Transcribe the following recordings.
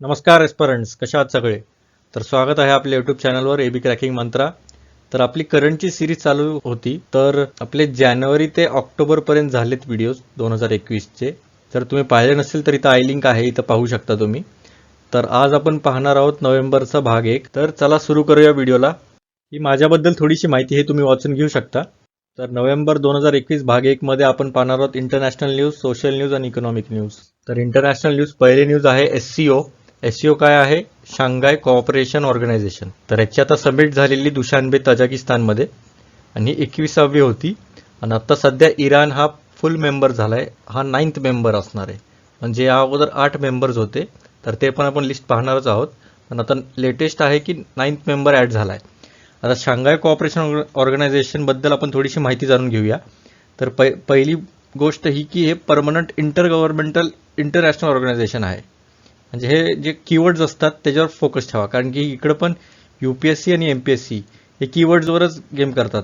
नमस्कार एस्परंट्स, कशा आहात सगळे? तर स्वागत आहे आपल्या यूट्यूब चॅनलवर एबी क्रॅकिंग मंत्रा. तर आपली करंटची सिरीज चालू होती. तर आपले जानेवारी ते ऑक्टोबरपर्यंत झालेत व्हिडिओज 2021चे. जर तुम्ही पाहिले नसेल तर इथं आय लिंक आहे, इथं पाहू शकता तुम्ही. तर आज आपण पाहणार आहोत नोव्हेंबरचा भाग 1. तर चला सुरू करूया व्हिडिओला. ही माझ्याबद्दल थोडीशी माहिती हे तुम्ही वाचून घेऊ शकता. तर नोव्हेंबर 2021 भाग 1 मध्ये आपण पाहणार आहोत इंटरनॅशनल न्यूज, सोशल न्यूज आणि इकॉनॉमिक न्यूज. तर इंटरनॅशनल न्यूज, पहिले न्यूज आहे एससीओ. एससीओ काय आहे? Shanghai cooperation organisation. तर याची आता सबमिट झालेली दुशानबे तजाकिस्तानमध्ये आणि 21वी होती. आणि आता सध्या इराण हा फुल मेंबर झालाय, हा 9th मेंबर असणार आहे. म्हणजे या अगोदर 8 मेंबर्स होते, तर ते पण आपण लिस्ट पाहणारच आहोत. पण आता लेटेस्ट आहे की 9th मेंबर ॲड झालाय. आता शांघाय कोऑपरेशन ऑर्गनायझेशन बद्दल आपण थोडीशी माहिती जाणून घेऊया. तर पहिली गोष्ट ही की हे permanent inter governmental international organisation आहे. म्हणजे हे जे कीवर्ड्स असतात त्याच्यावर फोकस ठेवा, कारण की इकडं पण UPSC आणि MPSC हे कीवर्ड्सवरच गेम करतात.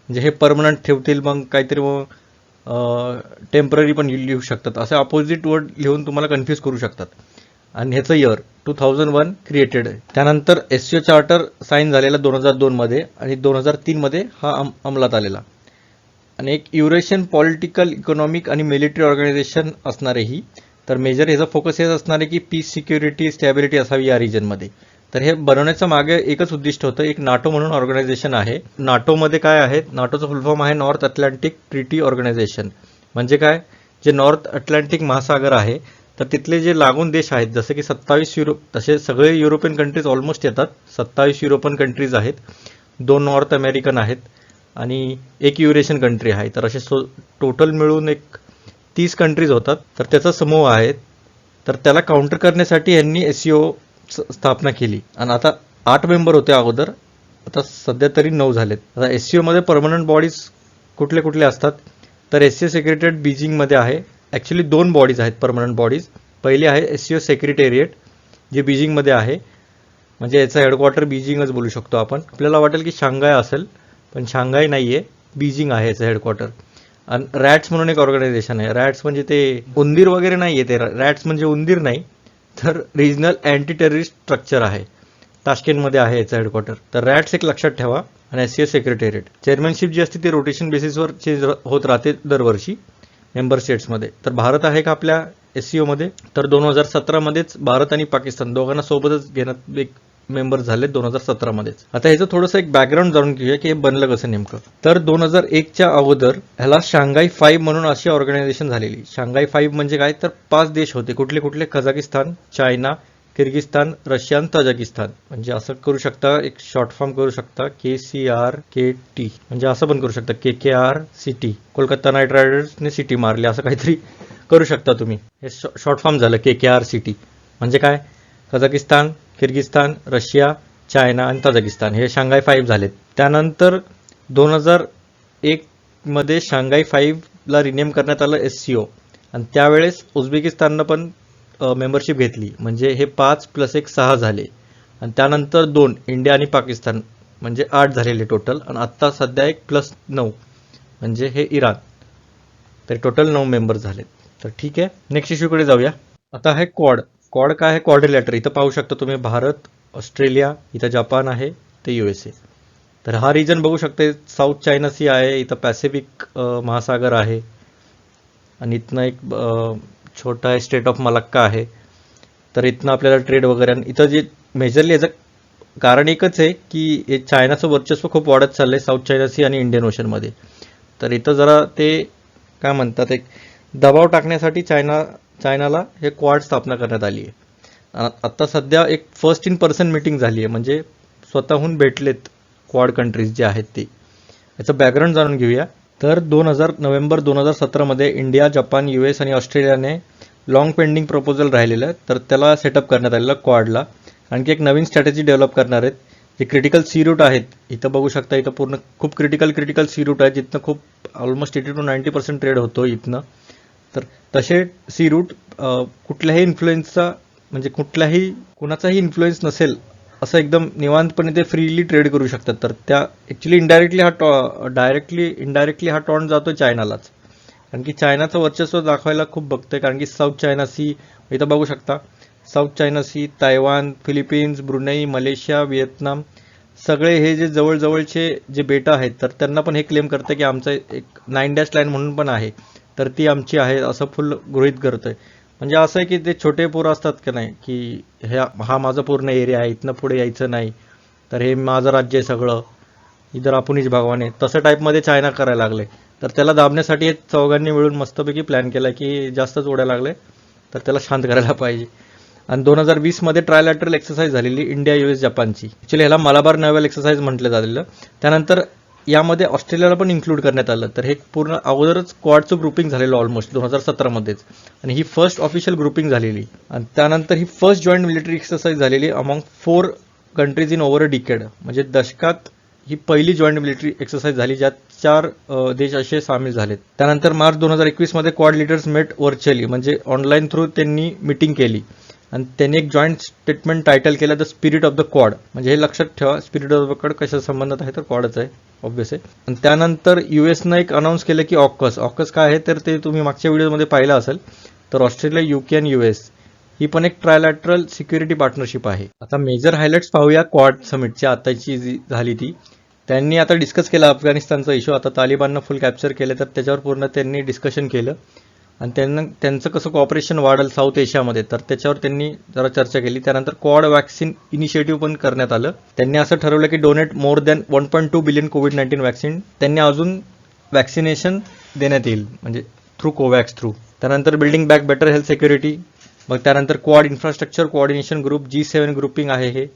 म्हणजे हे परमनंट ठेवतील, मग काहीतरी टेम्पररी पण लिहू शकतात, असे अपोजिट वर्ड लिहून तुम्हाला कन्फ्यूज करू शकतात. आणि ह्याचं इयर 2001 क्रिएटेड आहे. त्यानंतर एससीओ चार्टर साईन झालेला 2002 मध्ये आणि 2003 मध्ये हा अंमलात आलेला. आणि एक युरेशियन पॉलिटिकल, इकॉनॉमिक आणि मिलिटरी ऑर्गनायझेशन असणार आहे ही. तर मेजर ह्याचा फोकस हेच असणार आहे की पीस, सिक्युरिटी, स्टॅबिलिटी असावी या रिजनमध्ये. तर हे बनवण्याचं मागे एकच उद्दिष्ट होतं, एक नाटो म्हणून ऑर्गनायझेशन आहे. नाटोमध्ये काय आहे? नाटोचं फुल फॉर्म आहे नॉर्थ अटलांटिक ट्रीटी ऑर्गनायझेशन. म्हणजे काय? जे नॉर्थ अटलांटिक महासागर आहे, तर तिथले जे लागून देश आहेत, जसे की 27 तसे सगळे युरोपियन कंट्रीज ऑलमोस्ट येतात. 27 युरोपियन कंट्रीज आहेत, 2 नॉर्थ अमेरिकन आहेत आणि एक युरेशियन कंट्री आहे. तर असे टोटल मिळून एक 30 कंट्रीज होतात. तर त्याचा समूह आहे. तर त्याला काउंटर करण्यासाठी यांनी एससीओ स्थापना केली. आणि आता 8 मेंबर होते अगोदर, आता सध्या तरी 9 झालेत. आता एससीओ मध्ये परमनंट बॉडीज कुठले कुठले असतात? तर एससीओ सेक्रेटरीएट बीजिंगमध्ये आहे. ॲक्च्युली 2 बॉडीज आहेत परमनंट बॉडीज. पहिली आहे एससीओ सेक्रेटेरिएट, जे बीजिंगमध्ये आहे. म्हणजे याचं हेडक्वार्टर बीजिंगच बोलू शकतो आपण. आपल्याला वाटेल की शांघाय असेल, पण शांघाय नाही आहे, बीजिंग आहे याचं हेडक्वार्टर. आणि रॅट्स म्हणून एक ऑर्गनायझेशन आहे. रॅट्स म्हणजे ते उंदीर वगैरे नाही आहे, ते रॅट्स म्हणजे उंदीर नाही, तर रिजनल अँटी टेररिस्ट स्ट्रक्चर आहे. ताश्केंटमध्ये आहे याचं हेडक्वार्टर. तर रॅट्स एक लक्षात ठेवा. आणि एससीओ सेक्रेटेरिएट चेअरमॅनशिप जी असते ती रोटेशन बेसिसवर चेंज होत राहते दरवर्षी मेंबर स्टेट्समध्ये. तर भारत आहे का आपल्या एससीओ मध्ये? तर 2017 मध्येच भारत आणि पाकिस्तान दोघांना सोबतच घेण्यात एक मेंबर झाले 2017 मध्येच. आता ह्याचं थोडंसं एक बॅकग्राऊंड जाणून घेऊया की हे बनलं कसं नेमकं. तर 2001च्या अगोदर ह्याला शांघाय 5 म्हणून अशी ऑर्गनायझेशन झालेली. शांघाय 5 म्हणजे काय? तर 5 देश होते. कुठले कुठले? कझाकिस्तान, चायना, किर्गिस्तान, रशिया आणि तजाकिस्तान. म्हणजे असं करू शकता, एक शॉर्ट फॉर्म करू शकता KCRKT, म्हणजे असं पण करू शकता KKRCT. कोलकाता नाईट रायडर्सने सिटी मारली, असं काहीतरी करू शकता तुम्ही. हे शॉर्ट फॉर्म झालं KKRCT. म्हणजे काय? कझाकिस्तान, किर्गिस्तान, रशिया, चायना आणि तजाकिस्तान हे शांघाय 5 झालेत. त्यानंतर 2001 मध्ये शांघाय 5 ला रिनेम करण्यात आलं एससीओ. आणि त्यावेळेस उझबेकिस्ताननं पण मेंबरशिप घेतली. म्हणजे हे 5 + 1 6 झाले. आणि त्यानंतर 2 इंडिया आणि पाकिस्तान, म्हणजे 8 झालेले टोटल. आणि आत्ता सध्या 1 + 9 म्हणजे हे इराण. तर टोटल 9 मेंबर झालेत. तर ठीक आहे, नेक्स्ट इश्यूकडे जाऊया. आता आहे क्वाड. क्वाड काय आहे? क्वाड्रिलॅटर. इथं पाहू शकता तुम्ही भारत, ऑस्ट्रेलिया, इथं जपान आहे, ते USA. तर हा रिजन बघू शकते. साऊथ चायना सी आहे, इथं पॅसिफिक महासागर आहे आणि इथनं एक छोटा आहे स्टेट ऑफ मलक्का आहे. तर इथनं आपल्याला ट्रेड वगैरे. आणि इथं जे मेजरली याचं कारण एकच आहे की हे चायनाचं वर्चस्व खूप वाढत चाललंय साऊथ चायना सी आणि इंडियन ओशनमध्ये. तर इथं जरा ते काय म्हणतात, एक दबाव टाकण्यासाठी चायनाला हे क्वाड स्थापना करण्यात आली आहे. आत्ता सध्या एक फर्स्ट इन पर्सन मीटिंग झाली आहे, म्हणजे स्वतःहून भेटलेत क्वाड कंट्रीज जे आहेत ते. याचं बॅकग्राऊंड जाणून घेऊया. तर नोव्हेंबर 2017 मध्ये इंडिया, जपान, US आणि ऑस्ट्रेलियाने लॉंग पेंडिंग प्रपोजल राहिलेलं, तर त्याला सेटअप करण्यात आलेलं क्वाडला. आणखी एक नवीन स्ट्रॅटेजी डेव्हलप करणार आहेत. जे क्रिटिकल सी रूट आहेत, इथं बघू शकता, इथं पूर्ण खूप क्रिटिकल सी रूट आहेत, जिथनं खूप ऑलमोस्ट 80 to 90% ट्रेड होतो इथनं. तर तसे सी रूट कुठल्याही इन्फ्लुएन्सचा, म्हणजे कुणाचाही इन्फ्लुएन्स नसेल असं एकदम निवांतपणे ते फ्रीली ट्रेड करू शकतात. तर त्या ॲक्च्युली इनडायरेक्टली हा टॉन्ट जातो चायनालाच. कारण की चायनाचं वर्चस्व दाखवायला खूप बघतंय, कारण की साऊथ चायना सी इथं बघू शकता. South China sea, Taiwan, Philippines, Brunei, Malaysia, Vietnam, सगळे हे जे जवळजवळचे जे बेटा आहेत तर त्यांना पण हे क्लेम करतं की आमचं एक 9 लाईन म्हणून पण आहे, तर ती आमची आहे असं फुल गृहीत करतंय. म्हणजे असं आहे की ते छोटे पोरं असतात का नाही, की हा माझा पूर्ण एरिया आहे, इथनं पुढे यायचं नाही, तर हे माझं राज्य आहे सगळं, इधर आपणच भगवान आहे, तसं टाईपमध्ये चायना करायला लागले. तर त्याला दाबण्यासाठी हे चौघांनी मिळून मस्तपैकी प्लॅन केला की जास्तच उडायला लागले, तर त्याला शांत करायला पाहिजे. आणि 2020 ट्रायलॅटरल एक्सरसाइज झालेली इंडिया US जपानची. ॲक्च्युली ह्याला मलाबार नॅव्हल एक्सरसाइज म्हटलं झालेलं. त्यानंतर यामध्ये ऑस्ट्रेलियाला पण इन्क्लूड करण्यात आलं. तर हे पूर्ण अगोदरच क्वाडचं ग्रुपिंग झालेलं ऑलमोस्ट 2017मध्येच, आणि ही फर्स्ट ऑफिशियल ग्रुपिंग झालेली. आणि त्यानंतर ही फर्स्ट जॉईंट मिलिटरी एक्सरसाइज झालेली among 4 countries in over a decade. म्हणजे दशकात ही पहिली जॉईंट मिलिटरी एक्सरसाइज झाली ज्यात 4 देश असे सामील झालेत. त्यानंतर मार्च 2021 क्वाड लीडर्स मेट व्हर्च्युअली, म्हणजे ऑनलाईन थ्रू त्यांनी मिटिंग केली आणि त्यांनी एक जॉईंट स्टेटमेंट टायटल केलं the spirit of the quad. म्हणजे हे लक्षात ठेवा, स्पिरिट ऑफ द क्वाड कशा संबंधात आहे तर क्वाडच आहे ऑब्व्हियस आहे. आणि त्यानंतर USनं एक अनाऊन्स केलं की ऑकस काय आहे तर ते तुम्ही मागच्या व्हिडिओमध्ये पाहिलं असेल. तर ऑस्ट्रेलिया, UK आणि US ही पण एक ट्रायलॅटरल सिक्युरिटी पार्टनरशिप आहे. आता मेजर हायलाइट्स पाहूया क्वाड समिटची आताची जी झाली ती. त्यांनी आता डिस्कस केला अफगाणिस्तानचा इश्यू. आता तालिबाननं फुल कॅप्चर केलं तर त्याच्यावर पूर्ण त्यांनी डिस्कशन केलं आणि त्यांचं कसं कॉपरेशन वाढेल साऊथ एशियामध्ये तर त्याच्यावर त्यांनी जरा चर्चा केली. त्यानंतर क्वाड वॅक्सिन इनिशिएटिव्ह पण करण्यात आलं. त्यांनी असं ठरवलं की डोनेट मोर दॅन 1.2 बिलियन कोविड-19 वॅक्सिन. त्यांनी अजून वॅक्सिनेशन देण्यात येईल, म्हणजे थ्रू कोवॅक्स थ्रू. त्यानंतर building back better health security. मग त्यानंतर quad infrastructure coordination group G7 grouping आहे हे.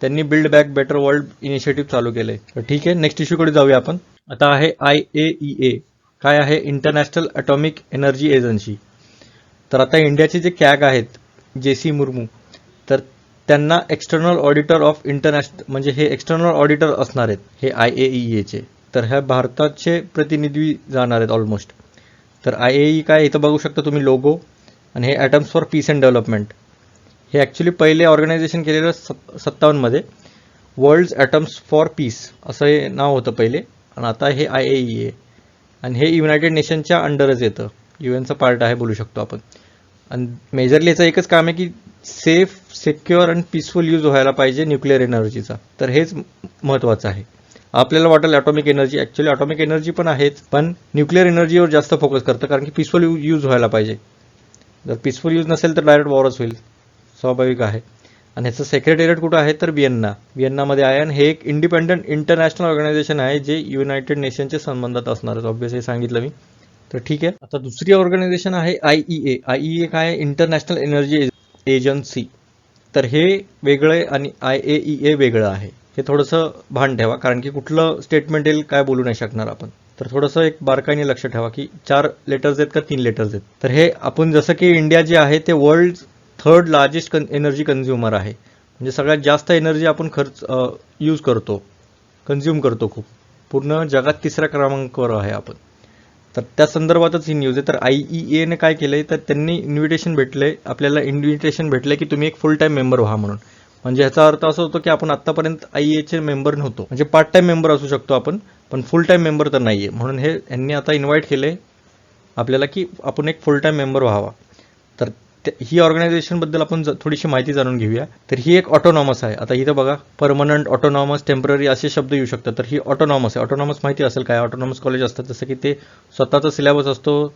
त्यांनी build back better world initiative चालू केलंय. तर ठीक आहे, नेक्स्ट इश्यूकडे जाऊया आपण. आता आहे IAEA. काय आहे? International atomic energy agency. तर आता इंडियाचे जे कॅग आहेत JC मुर्मू, तर त्यांना एक्सटर्नल ऑडिटर ऑफ इंटरनॅशनल, म्हणजे हे एक्सटर्नल ऑडिटर असणार आहेत हे IAEAचे. तर ह्या भारताचे प्रतिनिधी जाणार आहेत ऑलमोस्ट. तर IAEA काय, इथं बघू शकता तुम्ही लोगो, आणि हे atoms for peace and development. हे ॲक्च्युली पहिले ऑर्गनायझेशन केलेलं 57मध्ये वर्ल्ड्स ॲटम्स फॉर पीस असं हे नाव होतं पहिले, आणि आता हे IAEA. आणि हे युनायटेड नेशनच्या अंडरच येतं, UNचा पार्ट आहे बोलू शकतो आपण. आणि मेजरली याचं एकच काम आहे की सेफ, सिक्युअर आणि पीसफुल यूज व्हायला पाहिजे न्यूक्लिअर एनर्जीचा. तर हेच महत्त्वाचं आहे. आपल्याला वाटेल atomic energy, actually atomic energy पण आहेच, पण न्यूक्लिअर एनर्जीवर जास्त फोकस करतं कारण की पीसफुल यूज व्हायला पाहिजे. जर पीसफुल यूज नसेल तर डायरेक्ट वॉरच होईल, स्वाभाविक आहे. आणि ह्याचं सेक्रेटेरिएट कुठं आहे तर व्हिएन्नामध्ये आहे. आणि हे एक इंडिपेंडंट इंटरनॅशनल ऑर्गनायझेशन आहे जे युनायटेड नेशनच्या संबंधात असणार आहे, ऑब्व्हियसली सांगितलं मी. तर ठीक आहे. आता दुसरी ऑर्गनायझेशन आहे IEA काय आहे? International energy agency. तर हे वेगळं आहे आणि IAEA वेगळं आहे. हे थोडंसं भान ठेवा, कारण की कुठलं स्टेटमेंट येईल काय बोलू नाही शकणार आपण. तर थोडंसं एक बारकाईने लक्ष ठेवा की 4 लेटर्स आहेत का 3 लेटर्स आहेत. तर हे आपण जसं की इंडिया जे आहे ते world 3rd largest energy consumer आहे. म्हणजे सगळ्यात जास्त एनर्जी आपण यूज करतो, कन्झ्युम करतो खूप. पूर्ण जगात 3ऱ्या क्रमांकावर आहे आपण. तर त्या संदर्भातच ही न्यूज आहे. तर IEAने काय केलंय तर त्यांनी आपल्याला इन्व्हिटेशन भेटलंय की तुम्ही एक फुल टाईम मेंबर व्हा म्हणून. म्हणजे ह्याचा अर्थ असा होतो की आपण आत्तापर्यंत IEAचे मेंबर नव्हतो, म्हणजे पार्ट टाईम मेंबर असू शकतो आपण, पण फुल टाईम मेंबर तर नाहीये. म्हणून हे यांनी आता इन्व्हाइट केलंय आपल्याला की आपण एक फुल टाईम मेंबर व्हावा. तर ही ऑर्गनायझेशनबद्दल आपण थोडीशी माहिती जाणून घेऊया. तर ही एक ऑटोनॉमस आहे. आता इथं बघा, परमनंट, ऑटोनॉमस, टेम्पररी असे शब्द येऊ शकतात. तर ही ऑटोनॉमस आहे. ऑटोनॉमस माहिती असेल काय, ऑटोनॉमस कॉलेज असतात जसं की ते स्वतःचा सिलेबस असतो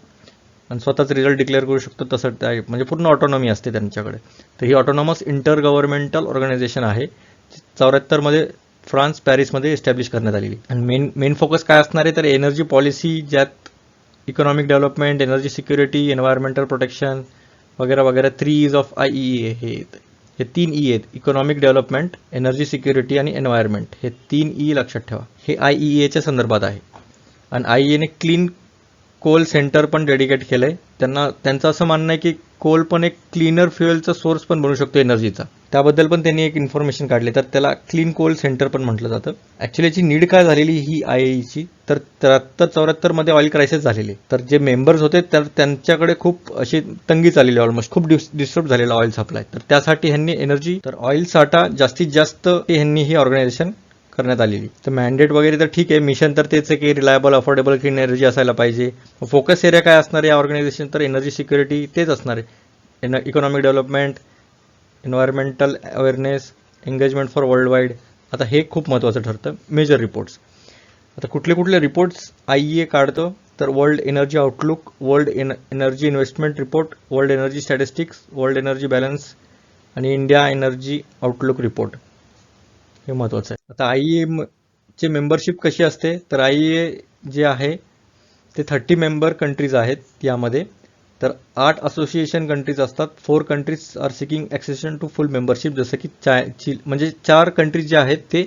आणि स्वतःच रिझल्ट डिक्लेअर करू शकतो, तसं आहे. म्हणजे पूर्ण ऑटोनॉमी असते त्यांच्याकडे. तर ही ऑटोनॉमस इंटर गव्हर्नमेंटल ऑर्गनायझेशन आहे. 74मध्ये फ्रान्स, पॅरिसमध्ये एस्टॅब्लिश करण्यात आलेली. आणि मेन फोकस काय असणार आहे तर एनर्जी पॉलिसी, ज्यात economic development, energy security, environmental protection वगैरे वगैरे. 3 E's ऑफ IEA हे 3 E आहेत. इकॉनॉमिक डेव्हलपमेंट, एनर्जी सिक्युरिटी आणि एन्व्हायरमेंट. हे 3 E लक्षात ठेवा. हे IEAच्या संदर्भात आहे. आणि IEAने क्लीन कोल सेंटर पण डेडिकेट केलंय. त्यांचं असं म्हणणं आहे की कोल पण एक क्लीनर फ्युएलचा सोर्स पण बनू शकतो एनर्जीचा. त्याबद्दल पण त्यांनी एक इन्फॉर्मेशन काढली. तर त्याला क्लीन कोल सेंटर पण म्हटलं जातं. ॲक्च्युली याची नीड काय झालेली ही IAEAची तर 73-74मध्ये ऑइल क्रायसिस झालेली. तर जे मेंबर्स होते तर त्यांच्याकडे खूप अशी तंगी चाललेली, ऑलमोस्ट खूप डिस्टर्ब झालेला ऑइल सप्लाय. तर त्यासाठी ह्यांनी एनर्जी, तर ऑइल साठा जास्तीत जास्त ह्यांनी ही ऑर्गनायझेशन करण्यात आलेली. तर मॅन्डेट वगैरे तर ठीक आहे, मिशन तर तेच आहे की रिलायबल, अफोर्डेबल, क्लीन एनर्जी असायला पाहिजे. फोकस एरिया काय असणार आहे या ऑर्गनायझेशन तर एनर्जी सिक्युरिटी तेच असणार आहे. Economic development, environmental awareness, engagement for world wide. आता हे खूप महत्त्वाचं ठरतं. Major reports. आता कुठले कुठले रिपोर्ट्स IEA काढतं, तर world energy outlook, world energy investment report, world energy statistics, world energy balance आणि इंडिया एनर्जी आउटलुक रिपोर्ट. हे महत्त्वाचं आहे. आता IEA चे मेंबरशिप कशी असते, तर IEA जे आहे ते 30 मेंबर कंट्रीज आहेत यामध्ये. तर 8 असोसिएशन कंट्रीज असतात. 4 countries are seeking accession to full membership. जसं की म्हणजे 4 कंट्रीज जे आहेत ते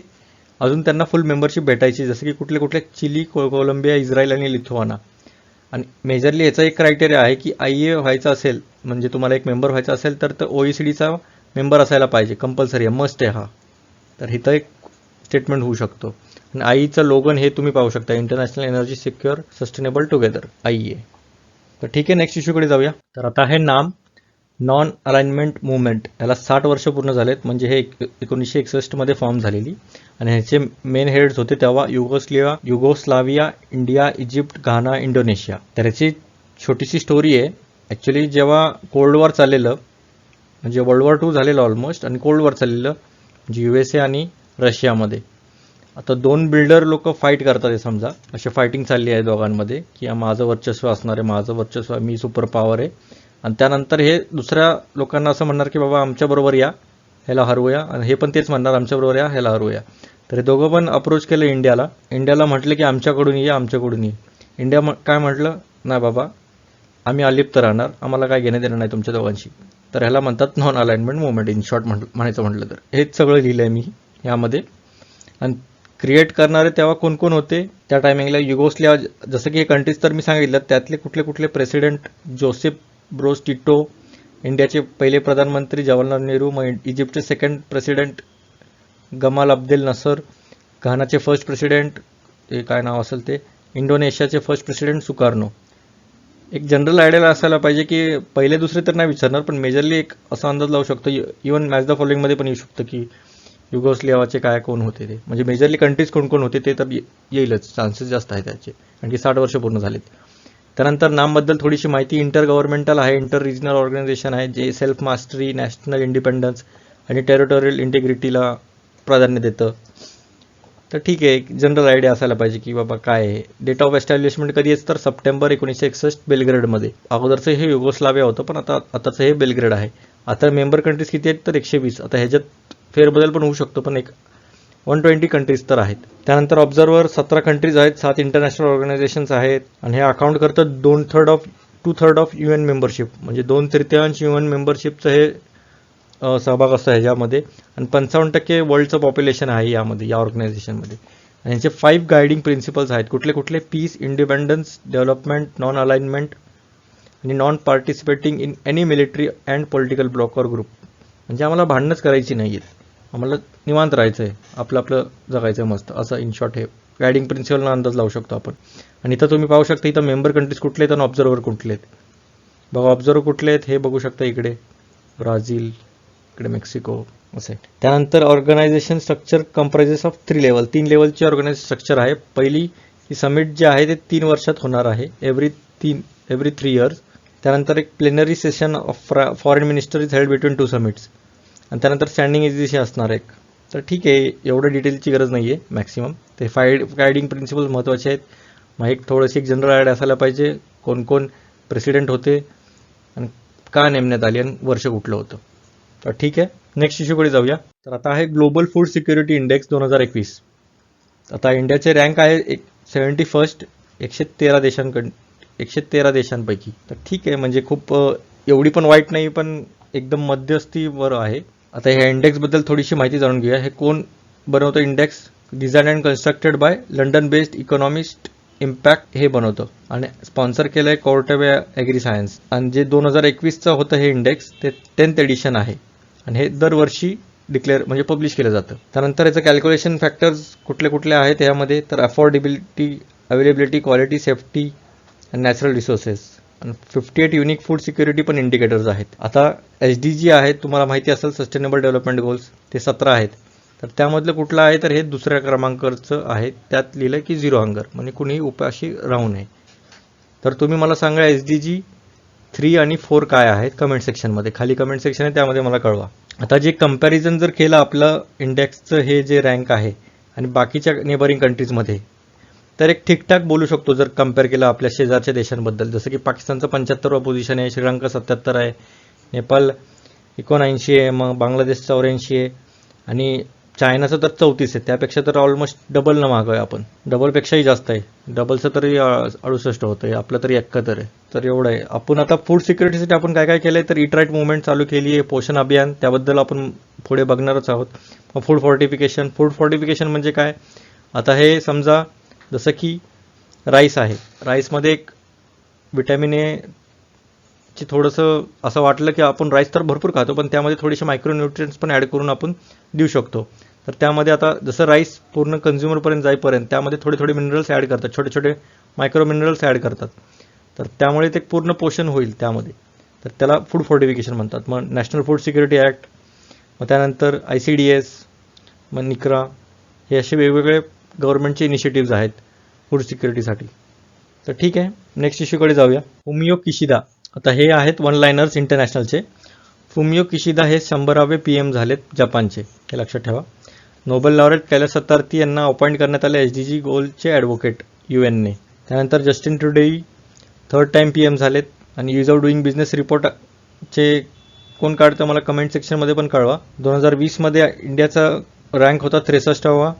अजून त्यांना फुल मेंबरशिप भेटायची. जसं की कुठले कुठले चिली, कोलंबिया, इस्रायल आणि लिथुआना. आणि मेजरली याचा एक क्रायटेरिया आहे की IEA व्हायचं असेल, म्हणजे तुम्हाला एक मेंबर व्हायचा असेल तर OECDचा मेंबर असायला पाहिजे. कंपल्सरी आहे, मस्ट आहे हा. तर इथं एक स्टेटमेंट होऊ शकतो. आणि IEAचं लोगन हे तुम्ही पाहू शकता, international energy secure sustainable together, IEA. तर ठीक आहे, नेक्स्ट इश्यूकडे जाऊया. तर आता हे नाम नॉन अलाइनमेंट मुवमेंट, याला 60 वर्ष पूर्ण झालेत. म्हणजे हे 1961 मध्ये फॉर्म झालेली. आणि ह्याचे मेन हेड्स होते तेव्हा युगोस्लाविया, इंडिया, इजिप्त, घाना, इंडोनेशिया. तर याची छोटीशी स्टोरी आहे. ॲक्च्युली जेव्हा कोल्ड वॉर चाललेलं, म्हणजे वर्ल्ड वॉर 2 झालेलं ऑलमोस्ट, आणि कोल्ड वॉर चाललेलं म्हणजे USA आणि रशियामध्ये. आता 2 बिल्डर लोक फाईट करतात आहे समजा, अशी फायटिंग चालली आहे दोघांमध्ये की माझं वर्चस्व असणार आहे, माझं वर्चस्व, मी सुपर पॉवर आहे. आणि त्यानंतर हे दुसऱ्या लोकांना असं म्हणणार की बाबा आमच्याबरोबर या, ह्याला हरवूया. आणि हे पण तेच म्हणणार आमच्याबरोबर या, ह्याला हरवूया. तर हे दोघं पण अप्रोच केलं इंडियाला. इंडियाला म्हटलं की आमच्याकडून ये, आमच्याकडून ये. इंडिया काय म्हटलं, नाही बाबा आम्ही अलिप्त राहणार, आम्हाला काय घेणं देणं नाही तुमच्या दोघांशी. तर ह्याला म्हणतात non alignment movement, in short म्हणायचं म्हटलं तर. हेच सगळं लिहिलं आहे मी यामध्ये. आणि क्रिएट करणारे तेव्हा कोण कोण होते त्या टायमिंगला, युगोस्लाविया, जसं की हे कंट्रीज तर मी सांगितलं, त्यातले कुठले कुठले प्रेसिडेंट, जोसेफ ब्रोज टिटो, इंडियाचे पहिले प्रधानमंत्री जवाहरलाल नेहरू, मग इजिप्तचे सेकंड प्रेसिडेंट गमाल अब्देल नसर, घानाचे फर्स्ट प्रेसिडेंट, ते काय नाव असेल ते, इंडोनेशियाचे फर्स्ट प्रेसिडेंट सुकार्नो. एक जनरल आयडिया असायला पाहिजे की पहिले दुसरे तर नाही विचारणार, पण मेजरली एक असा अंदाज लावू शकतो. इवन मॅच द फॉलोइंगमध्ये पण येऊ शकतं की युगोस्लावियाचे काय कोण होते ते, म्हणजे मेजरली कंट्रीज कोण कोण होते ते तर येईलच, चान्सेस जास्त आहेत त्याचे, कारण की 60 वर्ष पूर्ण झालेत. त्यानंतर नामबद्दल थोडीशी माहिती. इंटर गव्हर्नमेंटल आहे, इंटर रिजनल ऑर्गनायझेशन आहे, जे सेल्फ मास्टरी, नॅशनल इंडिपेंडन्स आणि टेरिटोरियल इंटिग्रिटीला प्राधान्य देतं. तर ठीक आहे, एक जनरल आयडिया असायला पाहिजे की बाबा काय आहे. डेट ऑफ एस्टॅब्लिशमेंट कधी आहे तर सप्टेंबर 1961 बेलग्रेडमध्ये. अगोदरचं हे युगोस्लाविया होतं, पण आताचं हे बेलग्रेड आहे. आता मेंबर कंट्रीज किती आहेत तर 120. आता ह्याच्यात फेरबदल पण होऊ शकतो, पण एक 120 कंट्रीज तर आहेत. त्यानंतर ऑब्झर्वर 17 कंट्रीज आहेत, 7 इंटरनॅशनल ऑर्गनायझेशन्स आहेत. आणि हे अकाउंट करतं 2/3 ऑफ UN मेंबरशिप, म्हणजे 2/3 UN मेंबरशिपचं हे सहभाग असतो ह्याच्यामध्ये. आणि 55% वर्ल्डचं पॉप्युलेशन आहे यामध्ये, या ऑर्गनायझेशनमध्ये. आणि यांचे 5 गायडिंग प्रिन्सिपल्स आहेत. कुठले कुठले, peace, independence, development, non alignment आणि non participating in any military and political bloc और ग्रुप. म्हणजे आम्हाला भांडणंच करायची नाही आहेत, आम्हाला निवांत राहायचं आहे, आपलं आपलं जगायचं आहे मस्त, असं इन शॉर्ट हे गायडिंग प्रिन्सिपलना अंदाज लावू शकतो आपण. आणि इथं तुम्ही पाहू शकता, इथं मेंबर कंट्रीज कुठले आहेत आणि ऑब्झर्वर कुठले आहेत. बघा ऑब्झर्वर कुठले आहेत हे बघू शकता, इकडे ब्राझील, इकडे मेक्सिको, असं आहे. त्यानंतर organisation structure comprises of 3 level, 3 लेवलची ऑर्गनायझेशन स्ट्रक्चर आहे. पहिली ही समिट जे आहे ते 3 वर्षात होणार आहे, एव्हरी 3 इयर्स. त्यानंतर एक plenary session of foreign minister is held between 2 summits. आणि त्यानंतर स्टँडिंग एजिशी असणार एक. तर ठीक आहे, एवढं डिटेलची गरज नाही आहे मॅक्सिमम. ते गायडिंग प्रिन्सिपल महत्त्वाचे आहेत. मग एक थोडंशी एक जनरल आयडिया असायला पाहिजे, कोण कोण प्रेसिडेंट होते आणि का नेमण्यात आली आणि वर्ष कुठलं होतं. तर ठीक आहे, नेक्स्ट इश्यूकडे जाऊया. तर आता आहे ग्लोबल फूड सिक्युरिटी इंडेक्स 2021. आता इंडियाचे रँक आहे 71st 113 देशांपैकी. तर ठीक आहे, म्हणजे खूप एवढी पण वाईट नाही, पण एकदम मध्यस्थीवर आहे. आता ह्या इंडेक्सबद्दल थोडीशी माहिती जाणून घेऊया. हे कोण बनवतं index? Design and constructed by London based economist impact हे बनवतं. आणि स्पॉन्सर केलं आहे कोर्टेवे ॲग्री सायन्स. आणि जे 2021चं होतं हे इंडेक्स, ते 10th एडिशन आहे. आणि हे दरवर्षी डिक्लेअर म्हणजे पब्लिश केलं जातं. त्यानंतर याचं कॅल्क्युलेशन फॅक्टर्स कुठले कुठले आहेत यामध्ये, तर अफोर्डेबिलिटी, अवेलेबिलिटी, क्वालिटी, सेफ्टी आणि नॅचरल रिसोर्सेस. आणि 58 युनिक फूड सिक्युरिटी पण इंडिकेटर्स आहेत. आता SDG आहेत, तुम्हाला माहिती असेल, सस्टेनेबल डेव्हलपमेंट गोल्स, ते 17 आहेत. तर त्यामधलं कुठलं आहे तर हे 2ऱ्या क्रमांकाचं आहे. त्यात लिहिलं की 0 हंगर, म्हणजे कुणीही उपाशी राहू नये. तर तुम्ही मला सांगा SDG 3 आणि 4 काय आहेत कमेंट सेक्शनमध्ये. खाली कमेंट सेक्शन आहे, त्यामध्ये मला कळवा. आता जे कंपॅरिझन जर केलं आपलं इंडेक्सचं हे जे रँक आहे आणि बाकीच्या नेबरिंग कंट्रीजमध्ये, तर एक ठीकठाक बोलू शकतो जर कम्पेअर केलं आपल्या शेजारच्या देशांबद्दल. जसं की पाकिस्तानचं 75वा पोझिशन आहे, श्रीलंका 77 आहे, नेपाळ 79 आहे, मग बांगलादेश 84 आहे आणि चायनाचं तर 34 आहे. त्यापेक्षा तर ऑलमोस्ट डबल न मागं आहे आपण, डबलपेक्षाही जास्त आहे. डबलचं तरी 68 होतं आहे, आपलं तरी 71 आहे. तर एवढं आहे. आपण आता फूड सिक्युरिटीसाठी आपण काय काय केलं आहे, तर इट राईट मुवमेंट चालू केली आहे, पोषण अभियान, त्याबद्दल आपण पुढे बघणारच आहोत. मग फूड फोर्टिफिकेशन म्हणजे काय, आता हे समजा जसं की राईस आहे, राईसमध्ये एक विटॅमिन ए ची थोडंसं असं वाटलं की आपण राईस तर भरपूर खातो, पण त्यामध्ये थोडेसे मायक्रोन्यूट्रिएंट्स पण ॲड करून आपण देऊ शकतो. तर त्यामध्ये आता जसं राईस पूर्ण कन्झ्युमरपर्यंत जाईपर्यंत त्यामध्ये थोडे थोडे मिनरल्स ॲड करतात, छोटे छोटे मायक्रो मिनरल्स ॲड करतात. तर त्यामुळे ते पूर्ण पोषण होईल त्यामध्ये. तर त्याला फूड फोर्टिफिकेशन म्हणतात. मग नॅशनल फूड सिक्युरिटी ॲक्ट, मग त्यानंतर ICDS, मग निक्रा, हे असे वेगवेगळे गव्हर्नमेंटचे इनिशिएटिव्ज आहेत फूड सिक्युरिटीसाठी. तर ठीक आहे, नेक्स्ट इश्यूकडे जाऊया. फुमियो किशिदा, आता हे आहेत वन लाईनर्स इंटरनॅशनलचे. फुमियो किशिदा हे 100वे PM झालेत जपानचे, हे लक्षात ठेवा. नोबेल लॉरेट कैलास सत्यार्थी यांना अपॉइंट करण्यात आले SDG गोलचे ॲडव्होकेट UNने. त्यानंतर जस्टिन ट्रुडेई 3rd टाईम PM झालेत. आणि यूज ऑफ डुईंग बिझनेस रिपोर्टचे कोण काढतं मला कमेंट सेक्शनमध्ये पण कळवा. 2020मध्ये इंडियाचा रँक होता 63वा,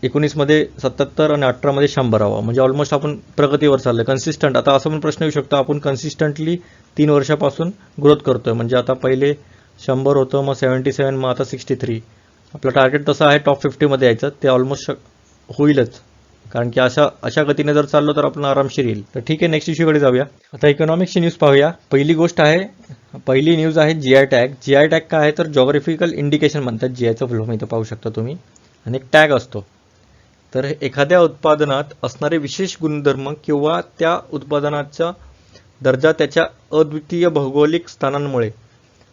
19मध्ये 77 आणि 18मध्ये 100वा. म्हणजे ऑलमोस्ट आपण प्रगतीवर चाललो आहे, कन्सिस्टंट. आता असं पण प्रश्न येऊ शकतो, आपण कन्सिस्टंटली 3 वर्षापासून ग्रोथ करतोय. म्हणजे आता पहिले 100 होतं, मग 77, मग आता 63. आपलं टार्गेट तसं आहे टॉप 50मध्ये यायचं, ते ऑलमोस्ट होईलच. कारण की अशा गतीने जर चाललो तर आपण आरामशीर येईल. तर ठीक आहे, नेक्स्ट इश्यूकडे जाऊया. आता इकॉनॉमिक्सची न्यूज पाहूया. पहिली न्यूज आहे GI टॅग. GI टॅग काय आहे, तर जॉग्राफिकल इंडिकेशन म्हणतात. GIचं फुल फॉर्म इथं पाहू शकता तुम्ही. आणि एक टॅग असतो, तर एखाद्या उत्पादनात असणारे विशेष गुणधर्म किंवा त्या उत्पादनाचा दर्जा त्याच्या अद्वितीय भौगोलिक स्थानांमुळे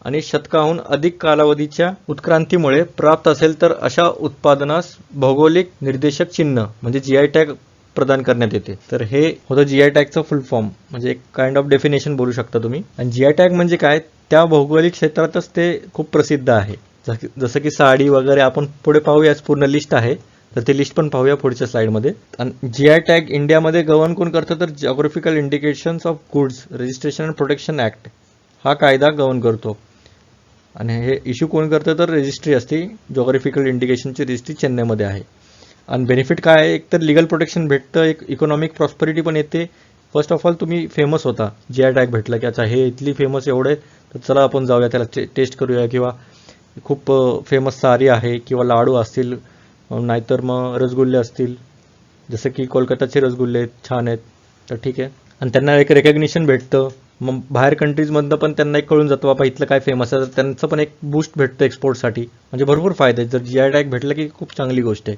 आणि शतकाहून अधिक कालावधीच्या उत्क्रांतीमुळे प्राप्त असेल तर अशा उत्पादनास भौगोलिक निर्देशक चिन्ह म्हणजे GI टॅग प्रदान करण्यात येते. तर हे होतं GI टॅगचं फुल फॉर्म, म्हणजे एक काइंड ऑफ डेफिनेशन बोलू शकता तुम्ही. आणि GI टॅग म्हणजे काय, त्या भौगोलिक क्षेत्रातच ते खूप प्रसिद्ध आहे. जसं की साडी वगैरे, आपण पुढे पाहूयाच, पूर्ण लिस्ट आहे, तर ते लिस्ट पण पाहूया पुढच्या स्लाइडमध्ये. आणि GI टॅग इंडियामध्ये गव्हर्न कोण करतं, तर geographical indications of goods registration and protection act हा कायदा गव्हर्न करतो. आणि हे इश्यू कोण करतं, तर रजिस्ट्री असते, जॉग्राफिकल इंडिकेशनची रजिस्ट्री चेन्नईमध्ये आहे. आणि बेनिफिट काय आहे, एक तर लिगल प्रोटेक्शन भेटतं, एक इकॉनॉमिक प्रॉस्पेरिटी पण येते. फर्स्ट ऑफ ऑल तुम्ही फेमस होता, GI टॅग भेटला की अच्छा हे इथली फेमस एवढे, तर चला आपण जाऊया त्याला टेस्ट करूया. किंवा खूप फेमस सारी आहे किंवा लाडू असतील, नाहीतर मग रसगुल्ले असतील, जसं की कोलकाताचे रसगुल्ले छान आहेत, तर ठीक आहे. आणि त्यांना एक रेकग्निशन भेटतं. मग बाहेर कंट्रीजमधनं पण त्यांना एक कळून जातं बाबा इथलं काय फेमस आहे, तर त्यांचं पण एक बूस्ट भेटतं एक्सपोर्टसाठी. म्हणजे भरपूर फायदे आहेत. जर GI टॅग भेटलं की खूप चांगली गोष्ट आहे.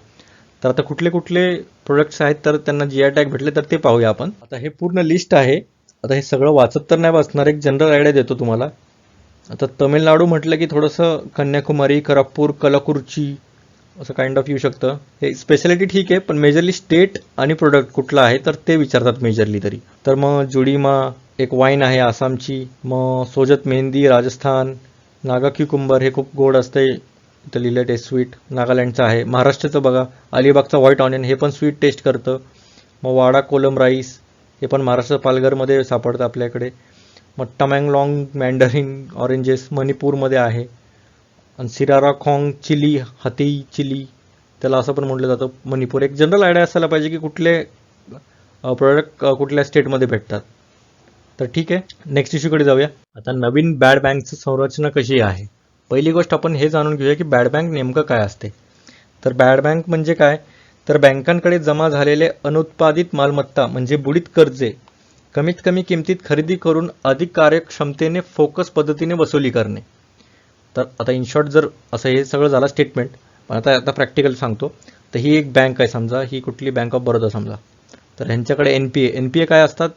तर आता कुठले कुठले प्रोडक्ट्स आहेत तर त्यांना GI टॅग भेटले, तर ते पाहूया आपण. आता हे पूर्ण लिस्ट आहे. आता हे सगळं वाचत तर नाही बसणार, एक जनरल आयडिया देतो तुम्हाला. आता तमिळनाडू म्हटलं की थोडंसं कन्याकुमारी, करापूर, कलाकुरची असं काइंड ऑफ येऊ शकतं. हे स्पेशालिटी ठीक आहे, पण मेजरली स्टेट आणि प्रोडक्ट कुठला आहे तर ते विचारतात मेजरली तरी. तर मग जुडीमा एक वाईन आहे आसामची, मग सोजत मेहंदी राजस्थान, नागा क्युकुंबर हे खूप गोड असते, इथं लिहिलं टेस्ट स्वीट, नागालँडचं आहे. महाराष्ट्राचं बघा अलिबागचा व्हाईट ऑनियन, हे पण स्वीट टेस्ट करतं. मग वाडा कोलम राईस, हे पण महाराष्ट्र पालघरमध्ये सापडतं आपल्याकडे. मग टमँगलाँग मँडरिन ऑरेंजेस मणिपूरमध्ये आहे. आणि सिरारा खॉंग चिली, हाती चिली, त्याला असं पण म्हटलं जातं मणिपूर. एक जनरल आयडिया असायला पाहिजे की कुठले प्रोडक्ट कुठल्या स्टेटमध्ये भेटतात. तर ठीक आहे, नेक्स्ट इश्यूकडे जाऊया. आता नवीन बॅड बँकची संरचना कशी आहे. पहिली गोष्ट आपण हे जाणून घेऊया की बॅड बँक नेमकं काय असते. तर बॅड बँक म्हणजे काय, तर बँकांकडे जमा झालेले अनुत्पादित मालमत्ता म्हणजे बुडीत कर्जे कमीत कमी किमतीत खरेदी करून अधिक कार्यक्षमतेने फोकस पद्धतीने वसुली करणे. तर आता इन शॉर्ट जर असं हे सगळं झालं स्टेटमेंट, पण आता प्रॅक्टिकल सांगतो. तर ही एक बँक आहे समजा, ही कुठली बँक ऑफ बरोदा समजा. तर ह्यांच्याकडे NPA काय असतात,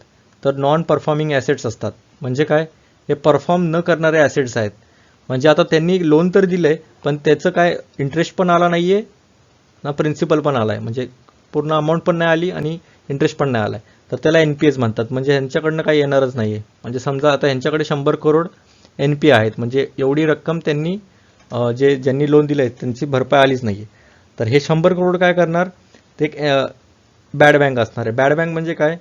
तर नॉन परफॉर्मिंग ॲसेट्स असतात. म्हणजे काय, हे परफॉर्म न करणारे ॲसेट्स आहेत. म्हणजे आता त्यांनी लोन तर दिलं आहे, पण त्याचं काय इंटरेस्ट पण आला नाही आहे ना प्रिन्सिपल पण आला आहे, म्हणजे पूर्ण अमाऊंट पण नाही आली आणि इंटरेस्ट पण नाही आला आहे. तर त्याला NPAs म्हणतात. म्हणजे ह्यांच्याकडनं काही येणारच नाही आहे. म्हणजे समजा आता ह्यांच्याकडे 100 करोड NPA आहेत, म्हणजे एवढी रक्कम त्यांनी जे ज्यांनी लोन दिलं आहे त्यांची भरपाई आलीच नाही आहे. तर हे 100 करोड काय करणार, ते एक बॅड बँक असणार आहे. बॅड बँक म्हणजे काय,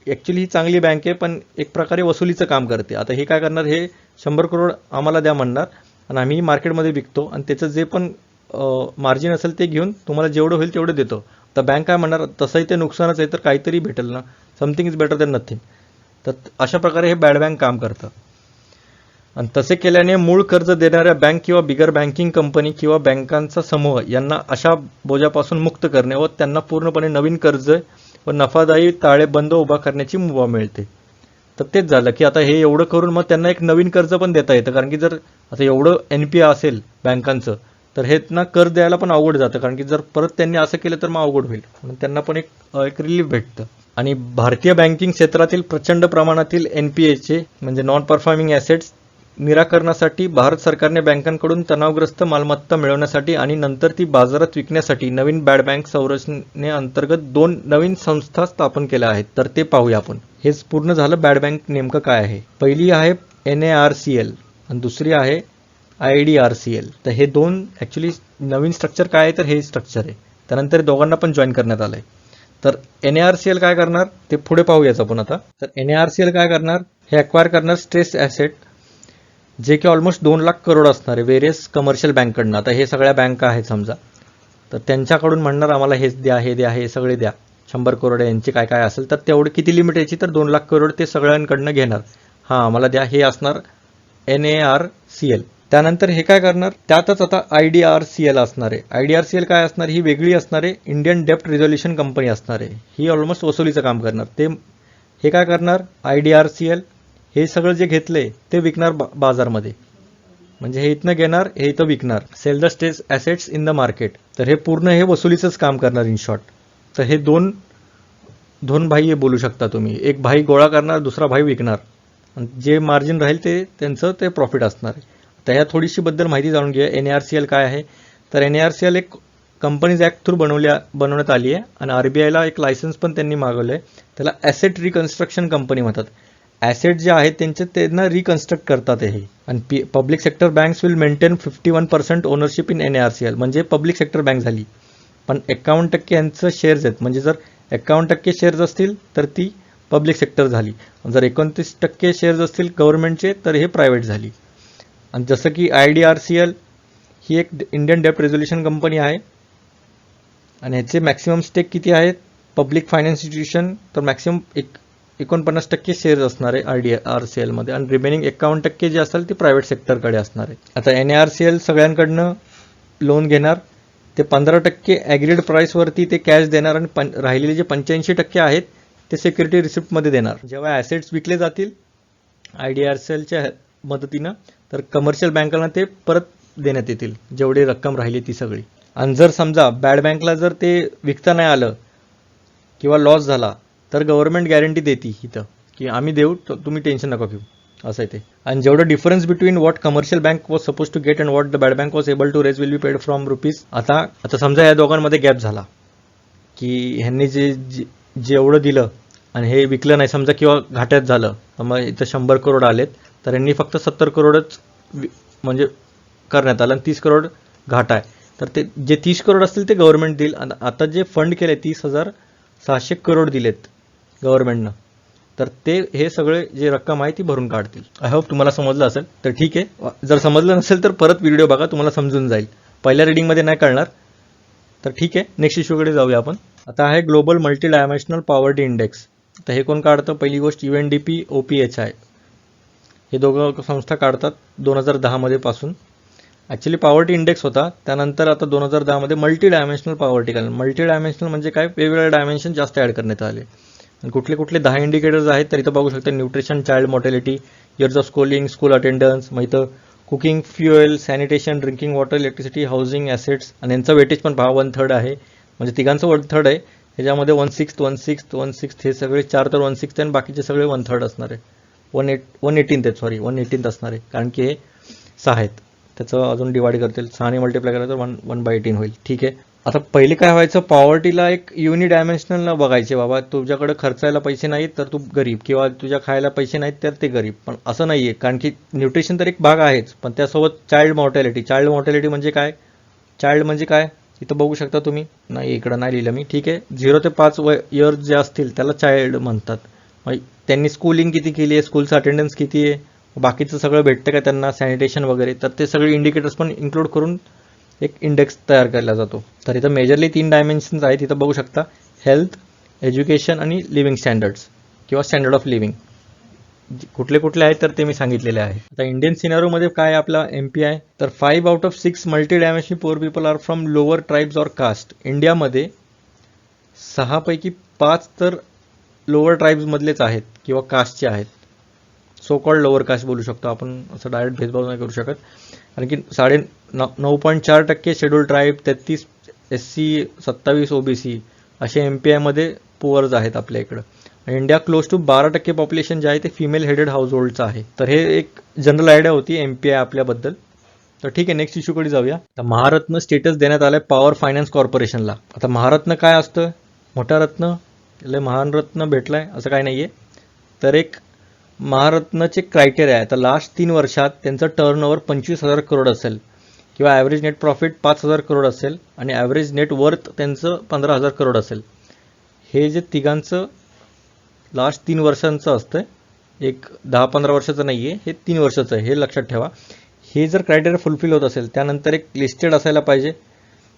ॲक्च्युली ही चांगली बँक आहे पण एक प्रकारे वसुलीचं काम करते. आता हे काय करणार, हे 100 करोड आम्हाला द्या म्हणणार आणि आम्ही मार्केटमध्ये विकतो आणि त्याचं जे पण मार्जिन असेल ते घेऊन तुम्हाला जेवढं होईल तेवढं देतो. तर बँक काय म्हणणार, तसंही ते नुकसानच आहे तर काहीतरी भेटेल ना, something is better than nothing. तर अशा प्रकारे हे बॅड बँक काम करतं. आणि तसे केल्याने मूळ कर्ज देणाऱ्या बँक किंवा बिगर बँकिंग कंपनी किंवा बँकांचा समूह यांना अशा बोजापासून मुक्त करणे व त्यांना पूर्णपणे नवीन कर्ज व नफादायी ताळेबंद उभा करण्याची मुभा मिळते. तर तेच झालं की आता हे एवढं करून मग त्यांना एक नवीन कर्ज पण देता येतं, कारण की जर आता एवढं NPA असेल बँकांचं तर हे ना कर्ज द्यायला पण अवघड जातं, कारण की जर परत त्यांनी असं केलं तर मग अवघड होईल. म्हणून त्यांना पण एक रिलीफ भेटतं. आणि भारतीय बँकिंग क्षेत्रातील प्रचंड प्रमाणातील NPAचे म्हणजे नॉन परफॉर्मिंग ॲसेट्स निराकरणासाठी भारत सरकारने बँकांकडून तणावग्रस्त मालमत्ता मिळवण्यासाठी आणि नंतर ती बाजारात विकण्यासाठी नवीन बॅड बँक संरचनेअंतर्गत 2 नवीन संस्था स्थापन केल्या आहेत. तर ते पाहूया आपण. हेच पूर्ण झालं बॅड बँक नेमकं काय आहे. पहिली आहे NARCL आणि दुसरी आहे IDRCL. तर हे दोन ॲक्च्युली नवीन स्ट्रक्चर काय आहे, तर हे स्ट्रक्चर आहे. त्यानंतर दोघांना पण जॉईन करण्यात आलं आहे. तर NARCL काय करणार ते पुढे पाहूयाच आपण आता. तर NARCL काय करणार, हे अक्वायर करणार स्ट्रेस ॲसेट जे की ऑलमोस्ट 2 लाख करोड असणार आहे व्हेरियस कमर्शियल बँककडनं. आता हे सगळ्या बँका आहेत समजा, तर त्यांच्याकडून म्हणणार आम्हाला हेच द्या, हे द्या, हे सगळे द्या. 100 करोड यांची काय काय असेल तर तेवढं किती लिमिट यायची, तर 2 लाख करोड ते सगळ्यांकडनं घेणार. हां आम्हाला द्या, हे असणार NARCL. त्यानंतर हे काय करणार, त्यातच आता IDRCL असणार आहे. IDRCL काय असणार, ही वेगळी असणार आहे, इंडियन डेप्ट रिझोल्युशन कंपनी असणार आहे. ही ऑलमोस्ट वसुलीचं काम करणार. हे काय करणार IDRCL, हे सगळं जे घेतलंय ते विकणार बाजारमध्ये. म्हणजे हे इथनं घेणार, हे इथं विकणार. Sell the stress assets in the market. तर हे पूर्ण हे वसुलीचंच काम करणार इन शॉर्ट. तर हे दोन भाई हे बोलू शकता तुम्ही. एक भाई गोळा करणार, दुसरा भाई विकणार आणि जे मार्जिन राहील ते त्यांचं ते प्रॉफिट असणार आहे. तर ह्या थोडीशी बद्दल माहिती जाणून घ्या. NARCL काय आहे, तर NARCL एक कंपनीज ॲक्ट थ्रू बनवण्यात आली आहे आणि RBIला एक लायसन्स पण त्यांनी मागवलं आहे. त्याला ॲसेट रिकन्स्ट्रक्शन कंपनी म्हणतात. ॲसेट जे आहेत त्यांचे त्यांना रिकन्स्ट्रक्ट करतात हे. आणि public sector banks will maintain 51% ownership in NARCL. म्हणजे पब्लिक सेक्टर बँक झाली पण 51% यांचं शेअर्स आहेत. म्हणजे जर 51% शेअर्स असतील तर ती पब्लिक सेक्टर झाली, जर 29% शेअर्स असतील गव्हर्नमेंटचे तर हे प्रायव्हेट झाली. आणि जसं की IDRCL ही एक इंडियन डेप्ट रेझोल्युशन कंपनी आहे आणि ह्याचे मॅक्सिमम स्टेक किती आहेत पब्लिक फायनान्स इन्स्टिट्यूशन, तर मॅक्सिमम 49% शेअर्स असणार आहे IDRCL मध्ये आणि रिमेनिंग 51% जे असेल ते प्रायव्हेट सेक्टरकडे असणार आहे. आता NARCL सगळ्यांकडनं लोन घेणार, ते 15% ॲग्रीड प्राईसवरती ते कॅश देणार आणि राहिलेले जे 85% आहेत ते सिक्युरिटी रिसिप्टमध्ये देणार. जेव्हा ॲसेट्स विकले जातील IDRCLच्या मदतीनं तर कमर्शियल बँकांना ते परत देण्यात येतील, जेवढी रक्कम राहिली ती सगळी. आणि जर समजा बॅड बँकला जर ते विकता नाही आलं किंवा लॉस झाला तर गव्हर्नमेंट गॅरंटी देते इथं की आम्ही देऊ, तुम्ही टेन्शन नका घेऊ, असं आहे ते. आणि जेवढं difference between what commercial bank was suppose to get and what the bad bank was able to raise will be paid from rupees. आता समजा या दोघांमध्ये गॅप झाला की ह्यांनी जेवढं दिलं आणि हे विकलं नाही समजा किंवा घाट्यात झालं, तर मग इथं 100 करोड आलेत तर यांनी फक्त 70 करोडच म्हणजे करण्यात आलं आणि 30 करोड घाटा आहे. तर ते जे 30 करोड असतील ते गव्हर्नमेंट देईल. आणि आता जे फंड केले 30,600 करोड दिलेत गव्हर्नमेंटनं, तर ते हे सगळे जे रक्कम आहे ती भरून काढतील. आय होप तुम्हाला समजलं असेल. तर ठीक आहे, जर समजलं नसेल तर परत व्हिडिओ बघा, तुम्हाला समजून जाईल. पहिल्या रिडिंगमध्ये नाही कळणार. तर ठीक आहे, नेक्स्ट इश्यूकडे जाऊया आपण. आता आहे global multi dimensional poverty index. तर हे कोण काढतं, पहिली गोष्ट UNDP OPHI हे दोघं संस्था काढतात 2010 मध्ये पासून. ॲक्च्युली पॉवर्टी इंडेक्स होता, त्यानंतर आता 2010 मध्ये मल्टी डायमेन्शनल पॉवर्टी काढलं. मल्टी डायमेन्शनल म्हणजे काय, वेगवेगळे डायमेन्शन जास्त ॲड करण्यात आले. आणि कुठले 10 इंडिकेटर्स आहेत तर इथं बघू शकता. Nutrition, child mortality, years of schooling, school attendance, मग इथं cooking, fuel, sanitation, drinking water, electricity, housing, assets. आणि यांचं वेटेज पण पहा 1/3 आहे. म्हणजे तिघांचं 1/3 आहे. ह्याच्यामध्ये 1/6, 1/6, 1/6 हे सगळे 4 तर 1/6 आणि बाकीचे सगळे 1/3 असणार आहे. 1/18 असणार आहे, कारण की हे 6 आहेत. त्याचं अजून डिवाइड करतील, 6 ने मल्टिप्लाय केलं तर 1/18 होईल. ठीक आहे. आता पहिले काय व्हायचं, पॉवर्टीला एक युनिडायमेन्शनल न बघायचे, बाबा तुझ्याकडे खर्चायला पैसे नाहीत तर तू गरीब, किंवा तुझ्या खायला पैसे नाहीत तर ते गरीब. पण असं नाहीये, कारण की न्यूट्रिशन तर एक भाग आहेच, पण त्यासोबत चाइल्ड मॉर्टॅलिटी म्हणजे काय, चाइल्ड म्हणजे काय, इथं बघू शकता तुम्ही, नाही इकडं नाही लिहिलं मी, ठीक आहे, 0 ते 5 इयर्स जे असतील त्याला चाइल्ड म्हणतात. मग त्यांनी स्कूलिंग किती केली आहे, स्कूलचं अटेंडन्स किती आहे, बाकीचं सगळं भेटतं का त्यांना, सॅनिटेशन वगैरे, तर ते सगळे इंडिकेटर्स पण इन्क्लूड करून एक इंडेक्स तयार केला जातो. तर इथं मेजरली 3 डायमेन्शन्स आहेत, इथं बघू शकता, हेल्थ, एज्युकेशन आणि लिव्हिंग स्टँडर्ड्स किंवा स्टँडर्ड ऑफ लिव्हिंग. कुठले कुठले आहेत तर ते मी सांगितलेले आहे. आता इंडियन सिनारोमध्ये काय आहे आपला MPI, तर 5 out of 6 multi dimensional poor people are from lower tribes or caste. इंडियामध्ये 6 पैकी 5 तर लोअर ट्राईब्समधलेच आहेत किंवा कास्टचे आहेत, सो कॉल्ड लोअर कास्ट बोलू शकतो आपण, असं डायरेक्ट भेदभाव नाही करू शकत. कारण की 9.4% शेड्यूल ट्राईब, 33 SC, 27 OBC असे MPIमध्ये पुअर्स आहेत आपल्या इकडं. आणि इंडिया क्लोज टू 12% पॉप्युलेशन जे आहे ते फिमेल हेडेड हाऊसहोल्डचं आहे. तर हे एक जनरल आयडिया होती MPI आपल्याबद्दल. तर ठीक आहे, नेक्स्ट इश्यूकडे जाऊया. आता महारत्न स्टेटस देण्यात आलाय पॉवर फायनान्स कॉर्पोरेशनला. आता महारत्न काय असतं, मोठा रत्न, लय महान रत्न भेटलाय असं काय नाहीये. तर एक महारत्नचे क्रायटेरिया आहे, तर लास्ट 3 वर्षात त्यांचं टर्नओव्हर 25,000 करोड असेल, किंवा ॲव्हरेज नेट प्रॉफिट 5,000 करोड असेल, आणि ॲव्हरेज नेट वर्थ त्यांचं 15,000 करोड असेल. हे जे तिघांचं लास्ट 3 वर्षांचं असतं, एक 10-15 वर्षाचं नाही आहे, हे 3 वर्षाचं आहे, हे लक्षात ठेवा. हे जर क्रायटेरिया फुलफिल होत असेल, त्यानंतर एक लिस्टेड असायला पाहिजे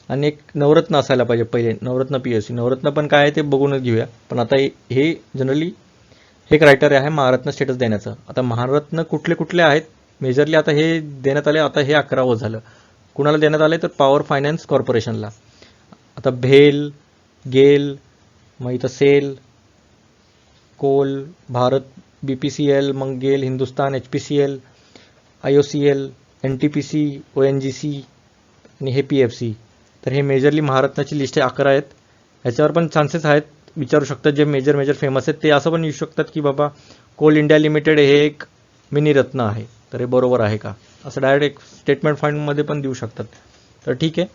आणि एक नवरत्न असायला पाहिजे. पहिले नवरत्न PSU, नवरत्न पण काय आहे ते बघूनच घेऊया. पण आता हे जनरली हे क्रायटेरिया आहे महारत्न स्टेटस देण्याचं. आता महारत्न कुठले कुठले आहेत, मेजरली आता हे देण्यात आले, आता हे 11वं झालं. कुणाला देण्यात आले तर पॉवर फायनान्स कॉर्पोरेशनला. आता भेल, गेल, मग इथं सेल, कोल, भारत BPCL, मग गेल, Hindustan HPCL, IOCL, NTPC, ONGC आणि हे PFC. तर हे मेजरली महारत्नाची लिस्ट आहे, 11 आहेत. ह्याच्यावर पण चान्सेस आहेत, विचारू शकतात जे मेजर फेमस आहेत ते असं पण येऊ शकतात की बाबा कोल इंडिया लिमिटेड हे एक मिनी रत्न आहे, तर हे बरोबर आहे का, असं डायरेक्ट एक स्टेटमेंट फंडमध्ये पण देऊ शकतात. तर ठीक आहे,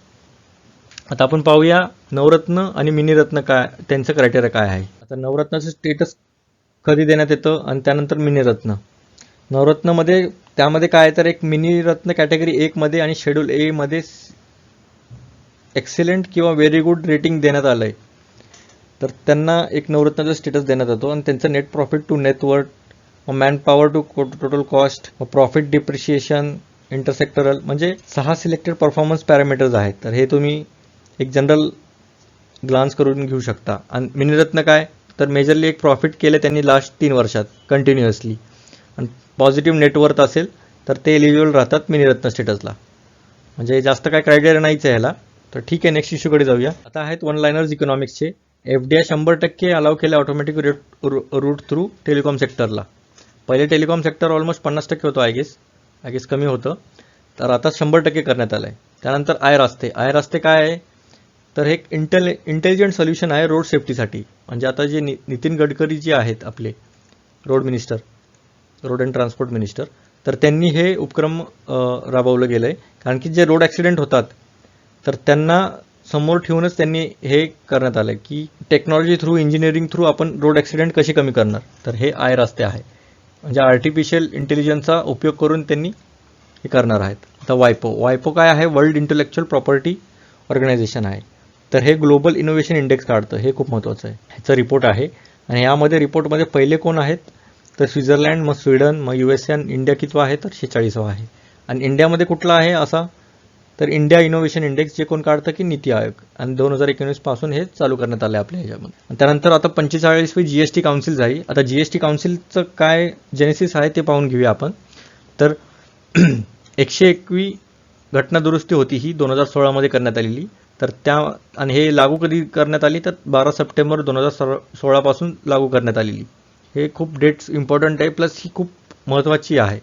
आता आपण पाहूया नवरत्न आणि मिनी रत्न काय, त्यांचं क्रायटेरिया काय आहे. आता नवरत्नाचं स्टेटस कधी देण्यात येतं आणि त्यानंतर मिनी रत्न. नवरत्नमध्ये त्यामध्ये काय तर एक मिनी रत्न कॅटेगरी 1 मध्ये आणि शेड्यूल A मध्ये एक्सेलंट किंवा व्हेरी गुड रेटिंग देण्यात आलं आहे, तर त्यांना एक नवरत्नाचा स्टेटस देण्यात येतो. आणि त्यांचं net profit to net worth, man power to total cost, profit depreciation, intersectoral, म्हणजे 6 सिलेक्टेड परफॉर्मन्स पॅरामीटर्स आहेत. तर हे तुम्ही एक जनरल ग्लान्स करून घेऊ शकता. आणि मिनीरत्न काय, तर मेजरली एक प्रॉफिट केलं त्यांनी लास्ट 3 वर्षात कंटिन्युअसली, आणि पॉझिटिव्ह नेटवर्थ असेल तर ते एलिजिबल राहतात मिनीरत्न स्टेटसला. म्हणजे जास्त काय क्रायटेरिया नाहीच आहे ह्याला. तर ठीक आहे, नेक्स्ट इश्यूकडे जाऊया. आता आहेत वन लायनर्स इकॉनॉमिक्सचे. FDI 100% अलाव केलं ऑटोमॅटिक रूट थ्रू टेलिकॉम सेक्टरला. पहिले टेलिकॉम सेक्टर ऑलमोस्ट 50% होतं, आय गेस कमी होतं, तर आता 100% करण्यात आलं आहे. त्यानंतर आय रास्ते काय आहे, तर हे एक इंटेलिजंट सोल्युशन आहे रोड सेफ्टीसाठी. म्हणजे आता जे नितीन गडकरी जे आहेत आपले रोड अँड ट्रान्सपोर्ट मिनिस्टर, तर त्यांनी हे उपक्रम राबवलं गेलं आहे. कारण की जे रोड ॲक्सिडेंट होतात तर त्यांना समोर ठेवूनच त्यांनी हे करण्यात आलं की टेक्नॉलॉजी थ्रू, इंजिनिअरिंग थ्रू आपण रोड ॲक्सिडेंट कशी कमी करणार. तर हे आय रास्ते आहे, म्हणजे आर्टिफिशियल इंटेलिजन्सचा उपयोग करून त्यांनी हे करणार आहेत. आता वायपो काय आहे, वर्ल्ड इंटेलेक्च्युअल प्रॉपर्टी ऑर्गनायझेशन आहे. तर हे ग्लोबल इनोव्हेशन इंडेक्स काढतं, हे खूप महत्त्वाचं आहे. ह्याचं रिपोर्ट आहे. आणि यामध्ये रिपोर्टमध्ये पहिले कोण आहेत तर स्वित्झर्लंड, मग स्वीडन, मग USA, आणि इंडिया कितवा आहे तर 46वा आहे. आणि इंडियामध्ये कुठला आहे असा, तर इंडिया इनोव्हेशन इंडेक्स जे कोण काढतं की नीती आयोग, आणि 2019 पासून हे चालू करण्यात आलं आपल्या ह्याच्यामध्ये. त्यानंतर आता 45वी GST काउन्सिल झाली. आता GST काउन्सिलचं काय जेनेसिस आहे ते पाहून घेऊया आपण. तर 101वी घटना दुरुस्ती होती ही 2016 करण्यात आलेली. तर आणि हे लागू कधी करण्यात आली तर 12 सप्टेंबर 2016 पासून लागू करण्यात आलेली. हे खूप डेट्स इम्पॉर्टंट आहे, प्लस ही खूप महत्त्वाची आहे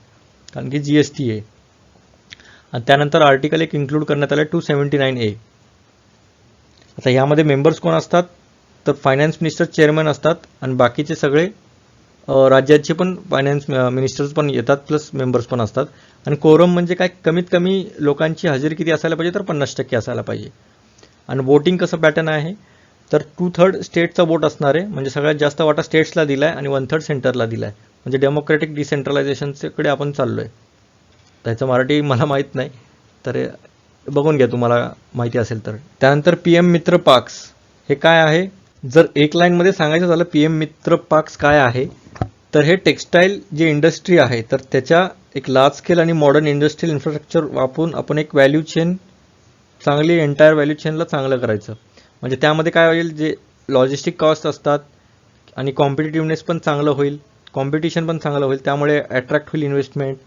कारण की GST आहे. आणि त्यानंतर आर्टिकल एक इन्क्लूड करण्यात आलं 279A. आता यामध्ये मेंबर्स कोण असतात तर फायनान्स मिनिस्टर चेअरमन असतात, आणि बाकीचे सगळे राज्याचे पण फायनान्स मिनिस्टर्स पण येतात, प्लस मेंबर्स पण असतात. आणि कोरम म्हणजे काय, कमीत कमी लोकांची हजेरी किती असायला पाहिजे तर 50% असायला पाहिजे. आणि वोटिंग कसं पॅटर्न आहे तर 2/3 स्टेटचा वोट असणार आहे, म्हणजे सगळ्यात जास्त वाटा स्टेट्सला दिला आहे आणि 1/3 सेंटरला दिला आहे, म्हणजे डेमोक्रॅटिक डिसेंट्रलायझेशनकडे आपण चाललो आहे. त्याचं मराठी मला माहीत नाही, तर बघून घ्या तुम्हाला माहिती असेल तर. त्यानंतर PM मित्र पार्क्स हे काय आहे, जर एक लाईनमध्ये सांगायचं झालं PM मित्र पार्क्स काय आहे, तर हे टेक्स्टाईल जे इंडस्ट्री आहे तर त्याच्या एक लार्ज स्केल आणि मॉडर्न इंडस्ट्रियल इन्फ्रास्ट्रक्चर वापरून आपण एक व्हॅल्यू चेन चांगली एंटायर व्हॅल्यू चेनला चांगलं करायचं. म्हणजे त्यामध्ये काय होईल, जे लॉजिस्टिक कॉस्ट असतात आणि कॉम्पिटिटिव्हनेस पण चांगलं होईल, कॉम्पिटिशन पण चांगलं होईल, त्यामुळे अट्रॅक्ट होईल इन्व्हेस्टमेंट,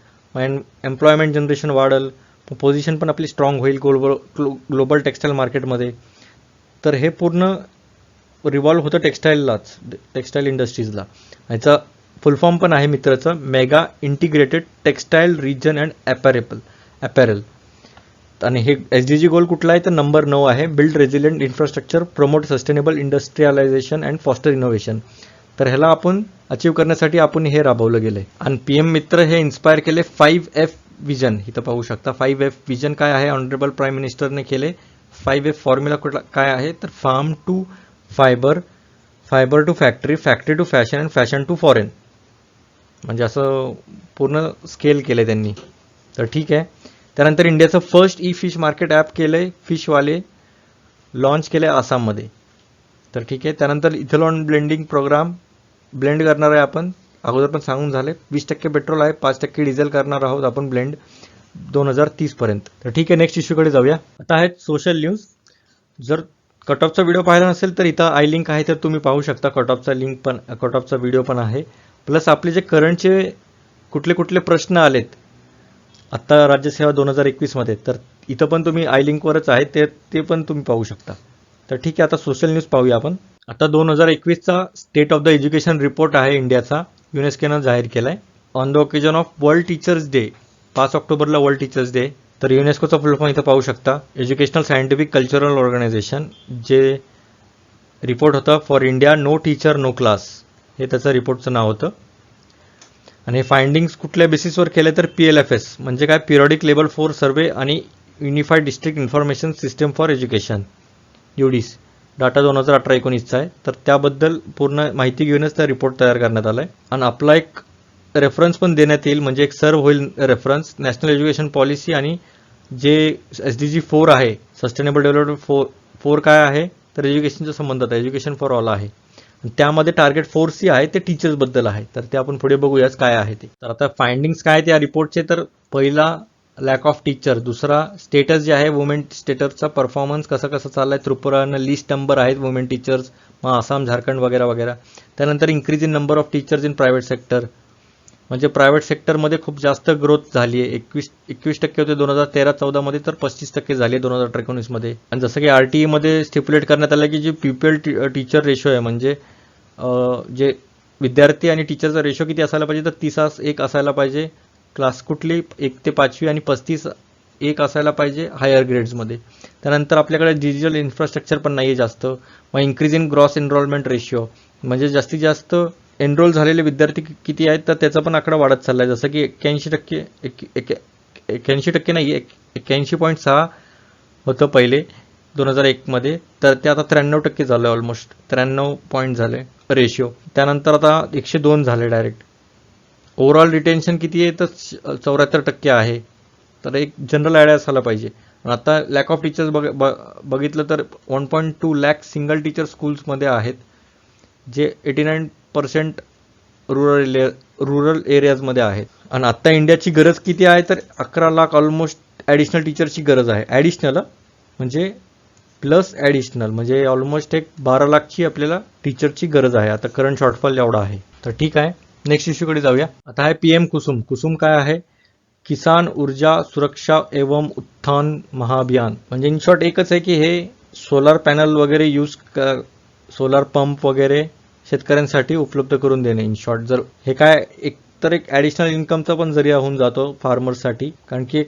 एम्प्लॉयमेंट जनरेशन वाढेल, पोझिशन पण आपली स्ट्रॉंग होईल ग्लोबल टेक्स्टाईल मार्केटमध्ये. तर हे पूर्ण रिव्हॉल्व होतं टेक्स्टाईल इंडस्ट्रीजला. ह्याचा फुल फॉर्म पण आहे मित्राचं, mega integrated textile region and apparel. आणि हे SDG गोल कुठला आहे तर नंबर 9 आहे, build resilient infrastructure, promote sustainable industrialisation and foster innovation. तर ह्याला आपण अचीव्ह करण्यासाठी आपण हे राबवलं गेलं आहे. आणि PM मित्र हे इन्स्पायर केले 5F विजन. इथं पाहू शकता 5F विजन काय आहे, ऑनरेबल प्राईम मिनिस्टरने केले. 5F फॉर्म्युला कुठला काय आहे तर farm to fibre, fibre to factory, factory to fashion and fashion to foreign. म्हणजे असं पूर्ण स्केल केलं त्यांनी. तर ठीक आहे. त्यानंतर इंडियाचं फर्स्ट फिश मार्केट ॲप केलं आहे, फिशवाले लॉन्च केलं आहे आसाममध्ये. तर ठीक आहे. त्यानंतर इथेनॉल ब्लेंडिंग प्रोग्राम ब्लेंड करणार आहे आपण, अगोदर पण सांगून झाले. 20% पेट्रोल आहे, 5% डिझेल करणार आहोत आपण ब्लेंड 2030 पर्यंत. तर ठीक आहे, नेक्स्ट इश्यूकडे जाऊया. आता आहेत सोशल न्यूज. जर कट ऑफचा व्हिडिओ पाहिला नसेल तर इथं आय लिंक आहे, तर तुम्ही पाहू शकता. कट ऑफचा व्हिडिओ पण आहे. प्लस आपले जे करंटचे कुठले प्रश्न आलेत आत्ता राज्यसेवा 2021 मध्ये, तर इथं पण तुम्ही आय लिंकवरच आहे, ते पण तुम्ही पाहू शकता. तर ठीक आहे, आता सोशल न्यूज पाहूया आपण. आता 2021चा state of the education report आहे इंडियाचा, युनेस्कोनं जाहीर केला आहे. On the occasion of world teachers day, 5 ऑक्टोबरला वर्ल्ड टीचर्स डे. तर युनेस्कोचा फुल फॉर्म इथं पाहू शकता, एज्युकेशनल सायंटिफिक कल्चरल ऑर्गनायझेशन. जे रिपोर्ट होता for India no teacher no class, हे त्याचं रिपोर्टचं नाव होतं. आणि हे फाइंडिंग्स कुठल्या बेसिसवर केले तर PLFS म्हणजे काय, पिरियडिक लेवल 4 सर्वे आणि unified district information system for education, UDIS data 2018-19चा आहे. तर त्याबद्दल पूर्ण माहिती घेऊनच त्या रिपोर्ट तयार करण्यात आला आहे. आणि आपला एक रेफरन्स पण देण्यात येईल, म्हणजे एक सर्व होईल रेफरन्स, नॅशनल एज्युकेशन पॉलिसी आणि जे SDG 4 आहे, सस्टेनेबल डेव्हलपमेंट 4 काय आहे तर एज्युकेशनच्या संबंधात आहे, एज्युकेशन फॉर ऑल आहे. त्यामध्ये टार्गेट 4C आहे, ते टीचर्सबद्दल आहे. तर ते आपण पुढे बघूयाच काय आहे ते. तर आता फाइंडिंग्स काय त्या रिपोर्टचे, तर पहिला लॅक ऑफ टीचर, दुसरा स्टेटस जे आहे वुमेन स्टेटसचा परफॉर्मन्स कसं चाललाय, त्रिपुरानं लिस्ट नंबर आहेत वुमेन टीचर्स, मग आसाम, झारखंड वगैरे वगैरे. त्यानंतर increase in number of teachers in private sector, म्हणजे प्रायव्हेट सेक्टरमध्ये खूप जास्त ग्रोथ झाली आहे. 21% होते 2013-14 मध्ये, तर 35% झाली आहे 2018-19 मध्ये. आणि जसं की RTE मध्ये स्टिप्युलेट करण्यात आलं की जे पीपल टीचर रेशो आहे, म्हणजे जे विद्यार्थी आणि टीचरचा रेशो किती असायला पाहिजे तर 30:1 असायला पाहिजे. क्लास कुठली 1 ते 5वी आणि 35:1 असायला पाहिजे हायर ग्रेड्समध्ये. त्यानंतर आपल्याकडे डिजिटल इन्फ्रास्ट्रक्चर पण नाही आहे जास्त. मग increase in gross enrolment ratio, म्हणजे जास्तीत जास्त एनरोल झालेले विद्यार्थी किती आहेत तर त्याचा पण आकडा वाढत चालला आहे. जसं की 81% नाही, 81.6 होतं पहिले 2001 मध्ये, तर ते आता 93% झालं, ऑलमोस्ट 93 पॉईंट झाले रेशिओ. त्यानंतर आता 102 झाले डायरेक्ट. ओव्हरऑल रिटेन्शन किती आहे तर 74% आहे. तर एक जनरल आयडिया असायला पाहिजे. आता लॅक ऑफ टीचर्स बघितलं तर 1.2 लाख सिंगल टीचर स्कूल्समध्ये आहेत, जे 89% रुरल एरियाजमध्ये आहेत. आणि आत्ता इंडियाची गरज किती आहे तर 11 लाख ऑलमोस्ट ॲडिशनल टीचरची गरज आहे. ॲडिशनल म्हणजे प्लस ॲडिशनल, म्हणजे ऑलमोस्ट एक 12 लाखची आपल्याला टीचरची गरज आहे. आता करंट शॉर्टफॉल एवढा आहे. तर ठीक आहे, नेक्स्ट इश्यूकडे जाऊया. आता आहे PM कुसुम. कुसुम काय आहे, किसान ऊर्जा सुरक्षा एवं उत्थान महाअभियान. म्हणजे इन शॉर्ट एकच आहे की हे सोलार पॅनल वगैरे सोलार पंप वगैरे शेतकऱ्यांसाठी उपलब्ध करून देणे. इन शॉर्ट जर हे काय एक ॲडिशनल इन्कमचा पण जरिया होऊन जातो फार्मर्ससाठी, कारण की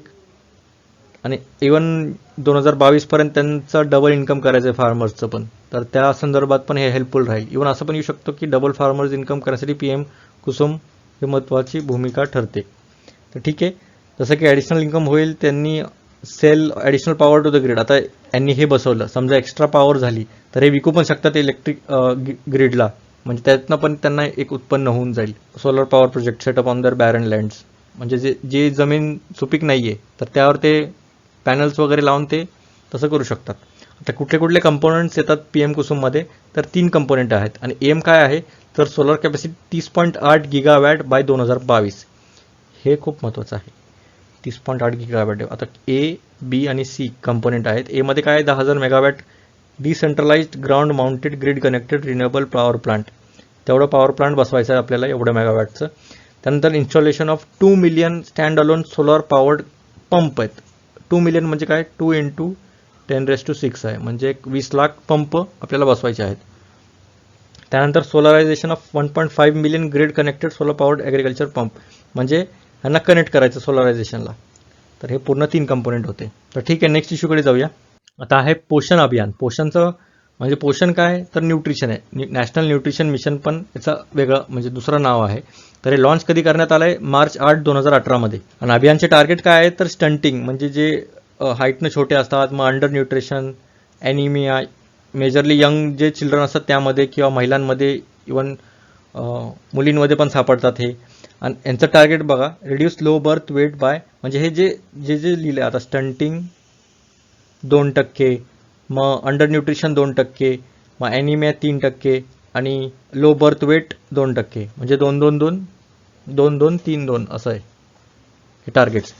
आणि इवन 2022 पर्यंत त्यांचं डबल इन्कम करायचं आहे फार्मर्सचं पण, तर त्या संदर्भात पण हे हेल्पफुल राहील. इवन असं पण येऊ शकतो की डबल फार्मर्स इन्कम करण्यासाठी PM कुसुम ही महत्त्वाची भूमिका ठरते. तर ठीक आहे, जसं की ॲडिशनल इन्कम होईल, त्यांनी sell additional power to the grid. आता यांनी हे बसवलं, समजा एक्स्ट्रा पॉवर झाली तर हे विकू पण शकतात इलेक्ट्रिक ग्रिडला, म्हणजे त्यातनं पण त्यांना एक उत्पन्न होऊन जाईल. Solar power project setup on दर बॅरन लँड्स, म्हणजे जे जमीन सुपीक नाही आहे तर त्यावर ते पॅनल्स वगैरे लावून ते तसं करू शकतात. आता कुठले कुठले कंपोनंट्स येतात PM कुसुममध्ये, तर 3 कंपोनंट आहेत. आणि एम काय आहे तर सोलर कॅपॅसिटी 30.8 गिगावॅट बाय 2022. हे खूप महत्त्वाचं आहे, 30.8 गिगावॅट. आता A, B आणि C कंपोनेंट आहेत. एमध्ये काय आहे 10,000 megawatt decentralised ground mounted grid connected renewable power plant. तेवढं पॉवर प्लांट बसवायचं आहे आपल्याला, एवढ्या मेगावॅटचं. त्यानंतर installation of 2 million stand alone solar powered pump आहेत. 2 मिलियन म्हणजे काय 2 × 10⁶ आहे, म्हणजे 20 लाख पंप आपल्याला बसवायचे आहेत. त्यानंतर solarisation of 1.5 million grid connected solar powered agriculture pump, म्हणजे ह्यांना कनेक्ट करायचं सोलरायझेशनला. तर हे पूर्ण 3 कंपोनेंट होते. तर ठीक आहे, नेक्स्ट इश्यूकडे जाऊया. आता आहे पोषण अभियान. पोषणचं म्हणजे पोषण काय तर न्यूट्रिशन आहे. नॅशनल न्यूट्रिशन मिशन पण याचं वेगळं म्हणजे दुसरं नाव आहे. तर हे लॉन्च कधी करण्यात आलं आहे मार्च 8, 2018 मध्ये. आणि अभियानचे टार्गेट काय आहे तर स्टंटिंग, म्हणजे जे हाईटनं छोटे असतात, मग under nutrition, anaemia, majorly young जे चिल्ड्रन असतात त्यामध्ये, किंवा महिलांमध्ये, इवन मुलींमध्ये पण सापडतात हे. आणि यांचं टार्गेट बघा, reduce low birth weight by, म्हणजे हे जे जे जे लिहिलं आहे आता, स्टंटिंग 2%, मग अंडर न्यूट्रिशन 2%, मग ॲनिमिया 3% आणि लो बर्थ वेट 2%, म्हणजे 2-2-2-2-2-3-2 असं आहे हे targets.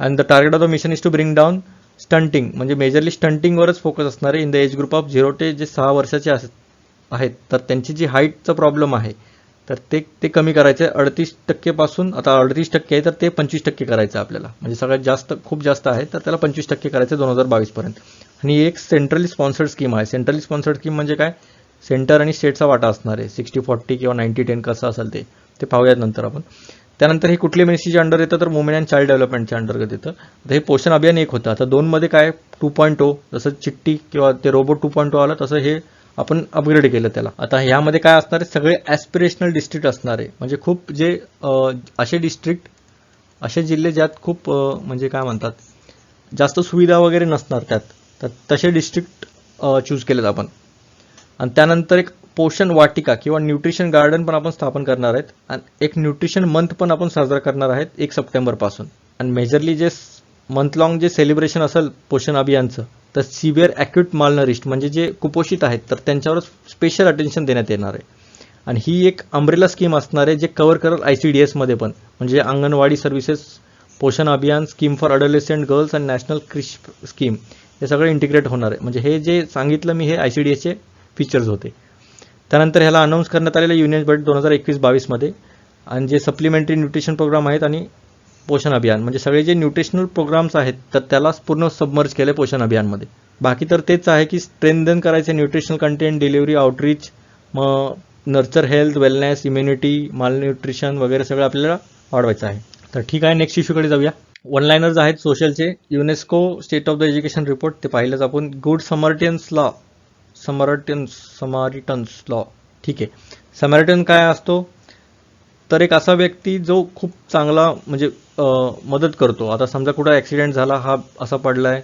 And the target of the mission is to bring down stunting, म्हणजे मेजरली स्टंटिंगवरच फोकस असणार आहे in the age group of 0 ते जे 6 वर्षाचे आहेत. तर त्यांची जी हाईटचा प्रॉब्लेम आहे तर ते कमी करायचं आहे 38% पासून. आता 38% आहे तर ते 25% करायचं आहे आपल्याला, म्हणजे सगळ्यात जास्त खूप जास्त आहे तर त्याला 25% करायचं 2022 पर्यंत. आणि एक सेंट्रली स्पॉन्सर्ड स्कीम आहे. सेंट्रली स्पॉन्सर्ड स्कीम म्हणजे काय, सेंटर आणि स्टेटचा वाटा असणार आहे. 60-40 किंवा 90-10 कसं असेल ते पाहूयात नंतर आपण. त्यानंतर हे कुठल्या मिनिस्ट्रीच्या अंडर येतं तर वुमेन अँड चाइल्ड डेव्हलपमेंटच्या अंतर्गत येतं. तर हे पोषण अभियान 1 होतं. आता 2 मध्ये काय 2.0, जसं चिट्टी किंवा ते रोबोट 2.0 आलं तसं हे आपण अपग्रेड केलं त्याला. आता ह्यामध्ये काय असणार आहे, सगळे ॲस्पिरेशनल डिस्ट्रिक्ट असणार आहे, म्हणजे खूप जे असे डिस्ट्रिक्ट, असे जिल्हे ज्यात खूप म्हणजे काय म्हणतात जास्त सुविधा वगैरे नसणार त्यात, तर तसे डिस्ट्रिक्ट चूज केलेत आपण. आणि त्यानंतर एक पोषण वाटिका किंवा न्यूट्रिशन गार्डन पण आपण स्थापन करणार आहेत. आणि एक न्यूट्रिशन मंथ पण आपण साजरा करणार आहेत 1 सप्टेंबरपासून. आणि मेजरली जे मंथ लॉंग जे सेलिब्रेशन असेल पोषण अभियानचं, तर सिव्हिअर ॲक्यूट मालनरिश्ड, म्हणजे जे कुपोषित आहेत तर त्यांच्यावर स्पेशल अटेन्शन देण्यात येणार आहे. आणि ही एक अम्ब्रेला स्कीम असणार आहे जे कव्हर करेल ICDS मध्ये पण, म्हणजे अंगणवाडी सर्व्हिसेस, पोषण अभियान, स्कीम फॉर अडोलेसेंट गर्ल्स आणि नॅशनल क्रिश स्कीम, हे सगळे इंटिग्रेट होणार आहे. म्हणजे हे जे सांगितलं मी हे ICDSचे फीचर्स होते. त्यानंतर ह्याला अनाऊन्स करण्यात आलेलं युनियन बजेट 2021-22 मध्ये. आणि जे सप्लिमेंटरी न्यूट्रिशन प्रोग्राम आहेत आणि पोषण अभियान, म्हणजे सगळे जे न्यूट्रिशनल प्रोग्राम्स आहेत तर त्याला पूर्ण सबमर्ज केलं पोषण अभियानमध्ये. बाकी तर तेच आहे की स्ट्रेंथन करायचे न्यूट्रिशनल कंटेंट, डिलिव्हरी, आउटरीच, मग nurture health, wellness, immunity, malnutrition वगैरे सगळं आपल्याला वाढवायचं आहे. तर ठीक आहे, नेक्स्ट इश्यूकडे जाऊया. 1 लाइनर्स आहेत सोशलचे. UNESCO state of the education report ते पाहिलंच आपण. Good Samaritans law. ठीक आहे, समारिटन काय असतो तर एक असा व्यक्ती जो खूप चांगला म्हणजे मदत करतो. आता समजा कुठं ॲक्सिडेंट झाला, हा असा पडलाय,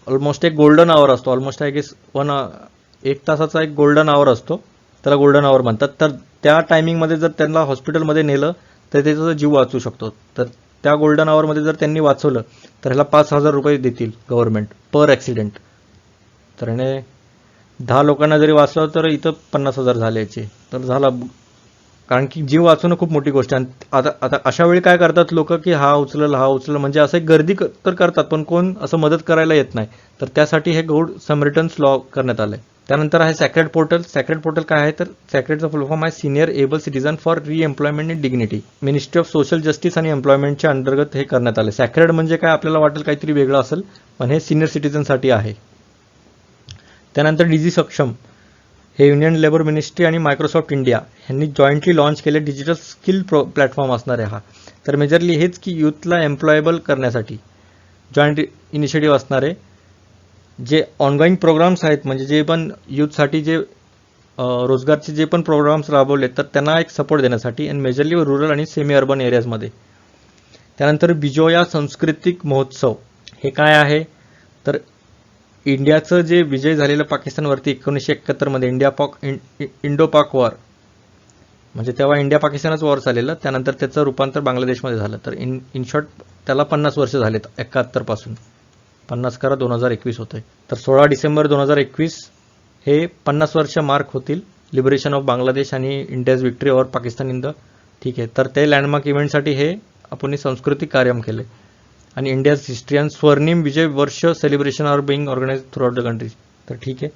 ऑलमोस्ट एक गोल्डन आवर असतो, ऑलमोस्ट आय गेस 1 तासाचा एक गोल्डन आवर असतो, त्याला गोल्डन आवर म्हणतात. तर त्या टायमिंगमध्ये जर त्यांना हॉस्पिटलमध्ये नेलं तर त्याचा जीव वाचू शकतो. तर त्या गोल्डन आवरमध्ये जर त्यांनी वाचवलं तर ह्याला 5,000 रुपये देतील गव्हर्नमेंट पर ॲक्सिडेंट. तर ह्याने 10 लोकांना जरी वाचलं तर इथं 50,000 झाले याचे, तर झाला. कारण की जीव वाचवणं खूप मोठी गोष्ट आहे. आता अशा वेळी काय करतात लोक की हा उचललं, म्हणजे असं एक गर्दी तर करतात, पण कोण असं मदत करायला येत नाही. तर त्यासाठी हे गुड समरिटन्स लॉ करण्यात आलं आहे. त्यानंतर आहे सॅक्रेड पोर्टल. सॅक्रेड पोर्टल काय आहे तर सॅक्रेडचा फुल फॉर्म आहे senior able citizen for reemployment in dignity. Ministry of social justice आणि एम्प्लॉयमेंटच्या अंतर्गत हे करण्यात आलं. सॅक्रेड म्हणजे काय आपल्याला वाटेल काहीतरी वेगळं असेल, पण हे सिनियर सिटीजनसाठी आहे. त्यानंतर डिजी सक्षम, हे युनियन लेबर मिनिस्ट्री आणि मायक्रोसॉफ्ट इंडिया यांनी जॉईंटली लॉन्च केले डिजिटल स्किल प्लॅटफॉर्म असणार आहे हा. तर मेजरली हेच की यूथला एम्प्लॉयबल करण्यासाठी जॉईंट इनिशिएटिव्ह असणार आहे. जे ऑनगोईंग प्रोग्राम्स आहेत, म्हणजे जे पण यूथसाठी जे रोजगारचे जे पण प्रोग्राम्स राबवले तर त्यांना एक सपोर्ट देण्यासाठी, आणि मेजरली रूरल आणि सेमी अर्बन एरियाजमध्ये. त्यानंतर बिजोया सांस्कृतिक महोत्सव, हे काय आहे तर इंडियाचं जे विजय झालेलं पाकिस्तानवरती 1971 मध्ये इंडो पाक वॉर, म्हणजे तेव्हा इंडिया पाकिस्तानच वॉर झालेलं, त्यानंतर त्याचं रूपांतर बांगलादेशमध्ये झालं. तर इन शॉर्ट त्याला 50 वर्ष झालेत 71 पासून. 50 करा 2021 होतंय. तर 16 डिसेंबर 2021 हे 50 वर्ष मार्क होतील लिबरेशन ऑफ बांगलादेश आणि India's victory over Pakistan in the. ठीक आहे, तर ते लँडमार्क इव्हेंटसाठी हे आपण सांस्कृतिक कार्यक्रम केले. आणि India's history and Swarnim Vijay Varsh celebration are being organise throughout the country. तर ठीक आहे,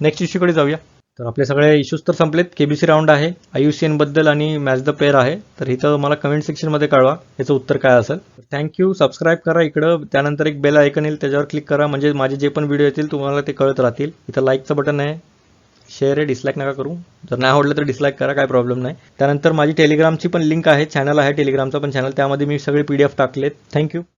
नेक्स्ट इश्यूकडे जाऊया. तर आपले सगळे इश्यूज तर संपलेत. केबीसी राऊंड आहे, IUCN बद्दल आणि मॅच द पेअर आहे. तर इथं मला कमेंट सेक्शनमध्ये कळवा याचं उत्तर काय असेल. थँक्यू. सबस्क्राईब करा इकडं, त्यानंतर एक बेल आयकन येईल त्याच्यावर क्लिक करा, म्हणजे माझे जे पण व्हिडिओ येतील तुम्हाला ते कळत राहतील. इथं लाईकचं बटन आहे, शेअर आहे, डिसलाईक नका करू. जर नाही आवडलं तर डिसलाईक करा, काय प्रॉब्लेम नाही. त्यानंतर माझी टेलिग्रामची पण लिंक आहे, चॅनल आहे टेलिग्रामचा पण चॅनल, त्यामध्ये मी सगळे PDF टाकलेत. थँक्यू.